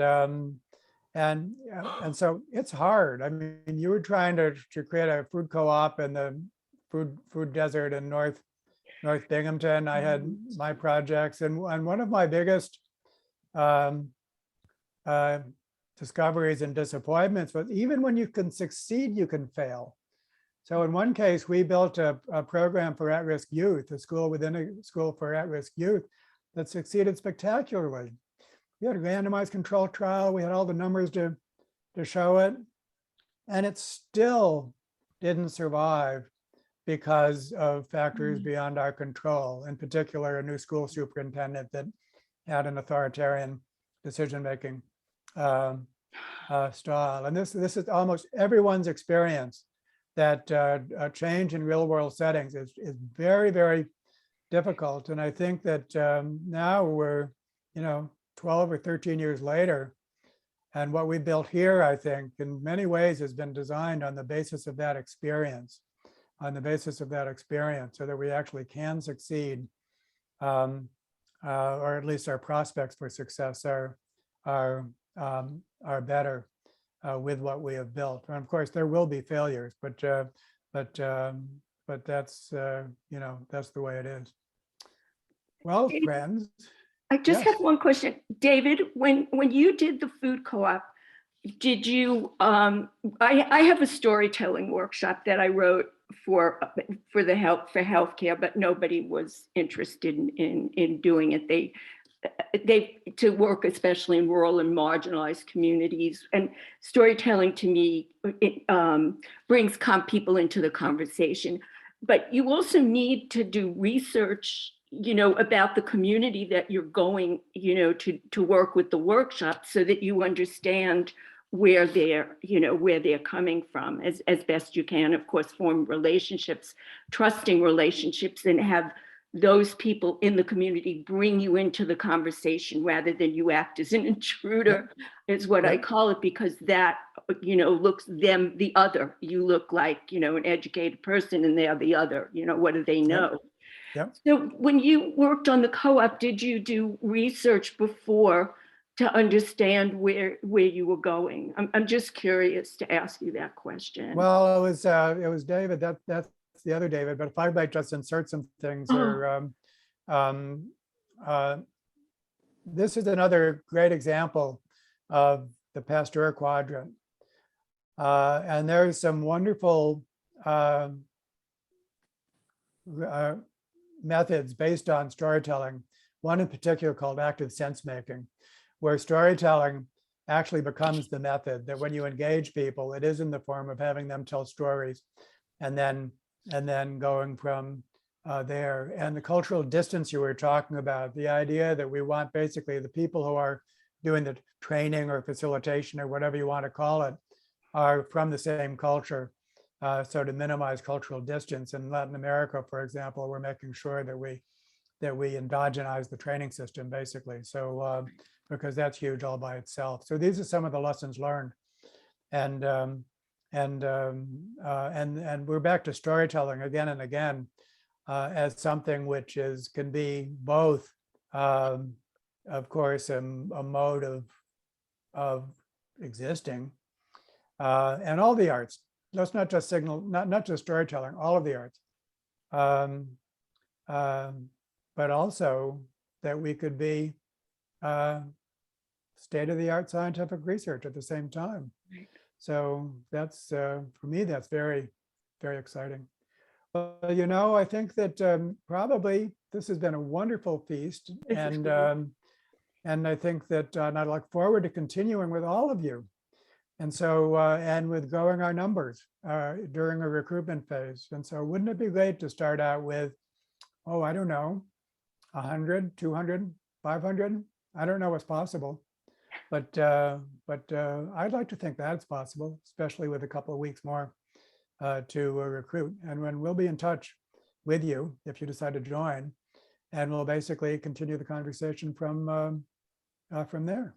so it's hard. I mean, you were trying to create a food co-op in the food desert in North Binghamton. I had my projects, and one of my biggest discoveries and disappointments was even when you can succeed, you can fail. So in one case, we built a program for at-risk youth, a school within a school for at-risk youth that succeeded spectacularly. We had a randomized control trial. We had all the numbers to show it, and it still didn't survive because of factors beyond our control, in particular, a new school superintendent that had an authoritarian decision-making style. And this is almost everyone's experience, that a change in real world settings is very, very difficult. And I think that now we're, 12 or 13 years later, and what we built here, I think, in many ways has been designed on the basis of that experience, so that we actually can succeed, or at least our prospects for success are better with what we have built. And of course, there will be failures, but that's that's the way it is. Well, friends. I just Yes. have one question. David, when you did the food co-op, did you, I have a storytelling workshop that I wrote for healthcare, but nobody was interested in doing it. They to work especially in rural and marginalized communities, and storytelling to me brings people into the conversation. But you also need to do research, about the community that you're going, to work with the workshop, so that you understand where they're coming from as best you can. Of course, form relationships, trusting relationships, and have those people in the community bring you into the conversation rather than you act as an intruder, is what I call it, because that, looks them the other. You look like, an educated person and they're the other, what do they know? Yep. So when you worked on the co-op, did you do research before to understand where you were going? I'm just curious to ask you that question. Well, it was David. That's the other David. But if I might just insert some things here, this is another great example of the Pasteur quadrant, and there's some wonderful methods based on storytelling. One in particular called active sense making, where storytelling actually becomes the method, that when you engage people, it is in the form of having them tell stories and then going from there. And the cultural distance you were talking about, the idea that we want basically the people who are doing the training or facilitation or whatever you want to call it are from the same culture. So to minimize cultural distance in Latin America, for example, we're making sure that we endogenize the training system, basically. So because that's huge all by itself. So these are some of the lessons learned, and we're back to storytelling again and again as something which can be both, of course, a mode of existing, and all the arts. That's not just not just storytelling, all of the arts, but also that we could be state-of-the-art scientific research at the same time. Right. So that's, for me, that's very, very exciting. Well, I think that probably this has been a wonderful feast, and I think that, and I look forward to continuing with all of you. And so, and with growing our numbers during a recruitment phase. And so wouldn't it be great to start out with, oh, I don't know, 100, 200, 500? I don't know what's possible, but I'd like to think that's possible, especially with a couple of weeks more to recruit. And when we'll be in touch with you if you decide to join, and we'll basically continue the conversation from there.